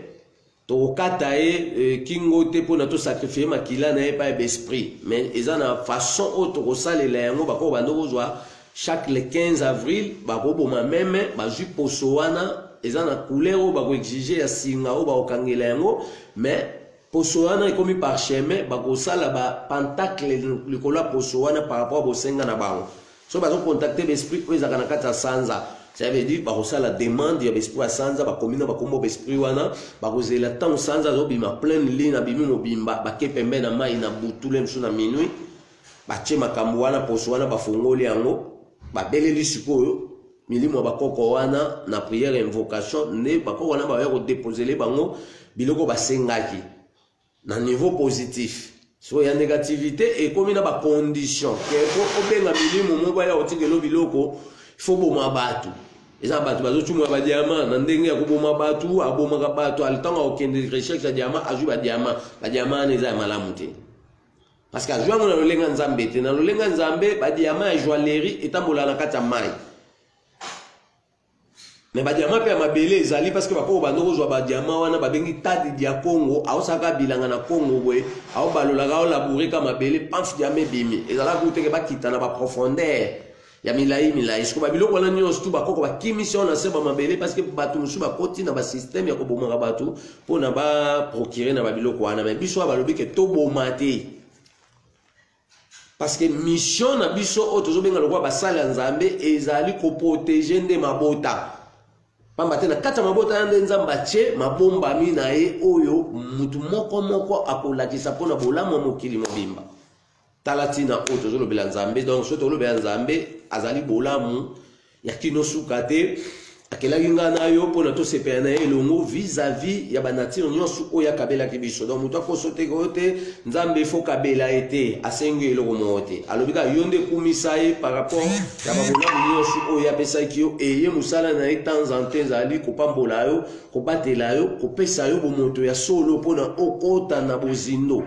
to kata e kingo te pona to sacrifier makila na e pa esprit mais eza na façon oto kosalela yango bako bando kozwa chaque le 15 avril bakoboma meme bazwi poso wana eza na couleur bako exiger ya singa o bakokangela yango mais poso wana ekomi parchemin bakosala ba pentacle likola poso wana par rapport bosenga na bango so bazo contacter l'esprit oyo ezaka na kati ya sanza ça veut dire bakosala demande ya l'esprit ya sanza bakomina bakombo l'esprit wana bakozela ntango sanza azobima pleine ligne na bimi mobimba bake pembe na mai na butule msu na minuit batie makambo wana poso wana bafongoli yango babeleli sikoyo milimo bakoko wana na prière invocation ne bakoko wana baya kodéposele bango biloko basengaki na niveau positif. So ya négativité et comme na ba condition que ko obenga milimo mo baya otikelo biloko il faut boma batu eza batu bazo chumwa ba diamant na ndenge ya kuboma batu aboma ka batu alitanga okende recherche ya diamant aju ba diamant neza malamu te parce que ajwa mona lolenga Nzambe te na lolenga Nzambe ba diamant ya joaillerie etambola na kati ya mai. Mais ba diamant pe mabele ezali parce que bako bando kozwa ba diamant wana babengi tadi dia Congo aosaka bilanga na Congo boye ao balola ka labourer ka mabele pamf diamant bimi ezala kuteke bakita na ba profondeur ya milai siko ba biloko wana nyonso tu bakoko ba kimission na seba mabele parce que batu musu ba koti na ba système ya koboma batu pona ba procurer na ba biloko wana mais biso balobi ke to bomate parce que mission na biso o tozobenga lokwa basala Nzambe ezali ko protéger nde mabota pamba tena kata mabota yande Nzambe atie mabomba mina ye oyo mutu moko akolakisa pona bolamu mokili mobimba talatina oyo tozolobela Nzambe donc so tolobela Nzambe azali bolamu ya kino suka te akelaki nga na yo pona tosepela na ye elongo vis-à-vis ya banature nyonso oyo akabelaki biso donc mutu akosote kote Nzambe ifo kabela ete asengi eloko moko te alobika yo nde kumisa ye par rapport ya babolamu nyonso oyo apesaki yo eye mosala na ye temps en temps ezali kopambola yo kobatela yo kopesa yo bomoto ya solo mpona okota na bozindo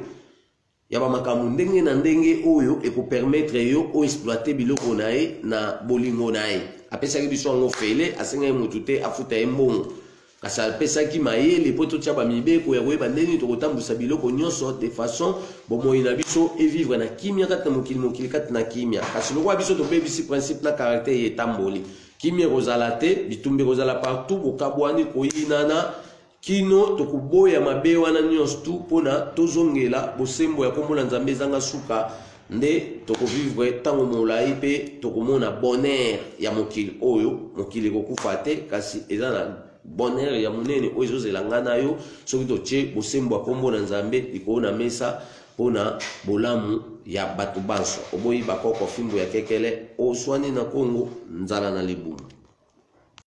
ya bamakambo ndenge na ndenge oyo ekopermettre yo oexploiter biloko na ye na bolingo na ye apesaki biso yango fele asenga ye mutu te afuta ye mbongo kasi apesaki mayele po totia bamibeko ya koyeba ndeni tokotambusa biloko nyonso de façon bomoi na biso evivre na kimia kati na mokili kati na kimia kasi lokwa biso tobebisi principe na caractère ye etamboli kimia kozala te bitumbi kozala partout bokabwani koyinana kino tokoboya mabe wana nyonso tu mpona tozongela bosembo ya kombo na nzambe ezanga suka nde tokovivre ntango molai mpe tokomona bonheur ya mokili oyo mokili ekokufa te kasi eza na bonheur ya monene oyo ezozela nga na yo soki totie bosembo ya kombo na nzambe likolo na mesa mpona bolamu ya bato banso oboyi bakoko fimbo ya kekele oswani na kongo nzala na libumu.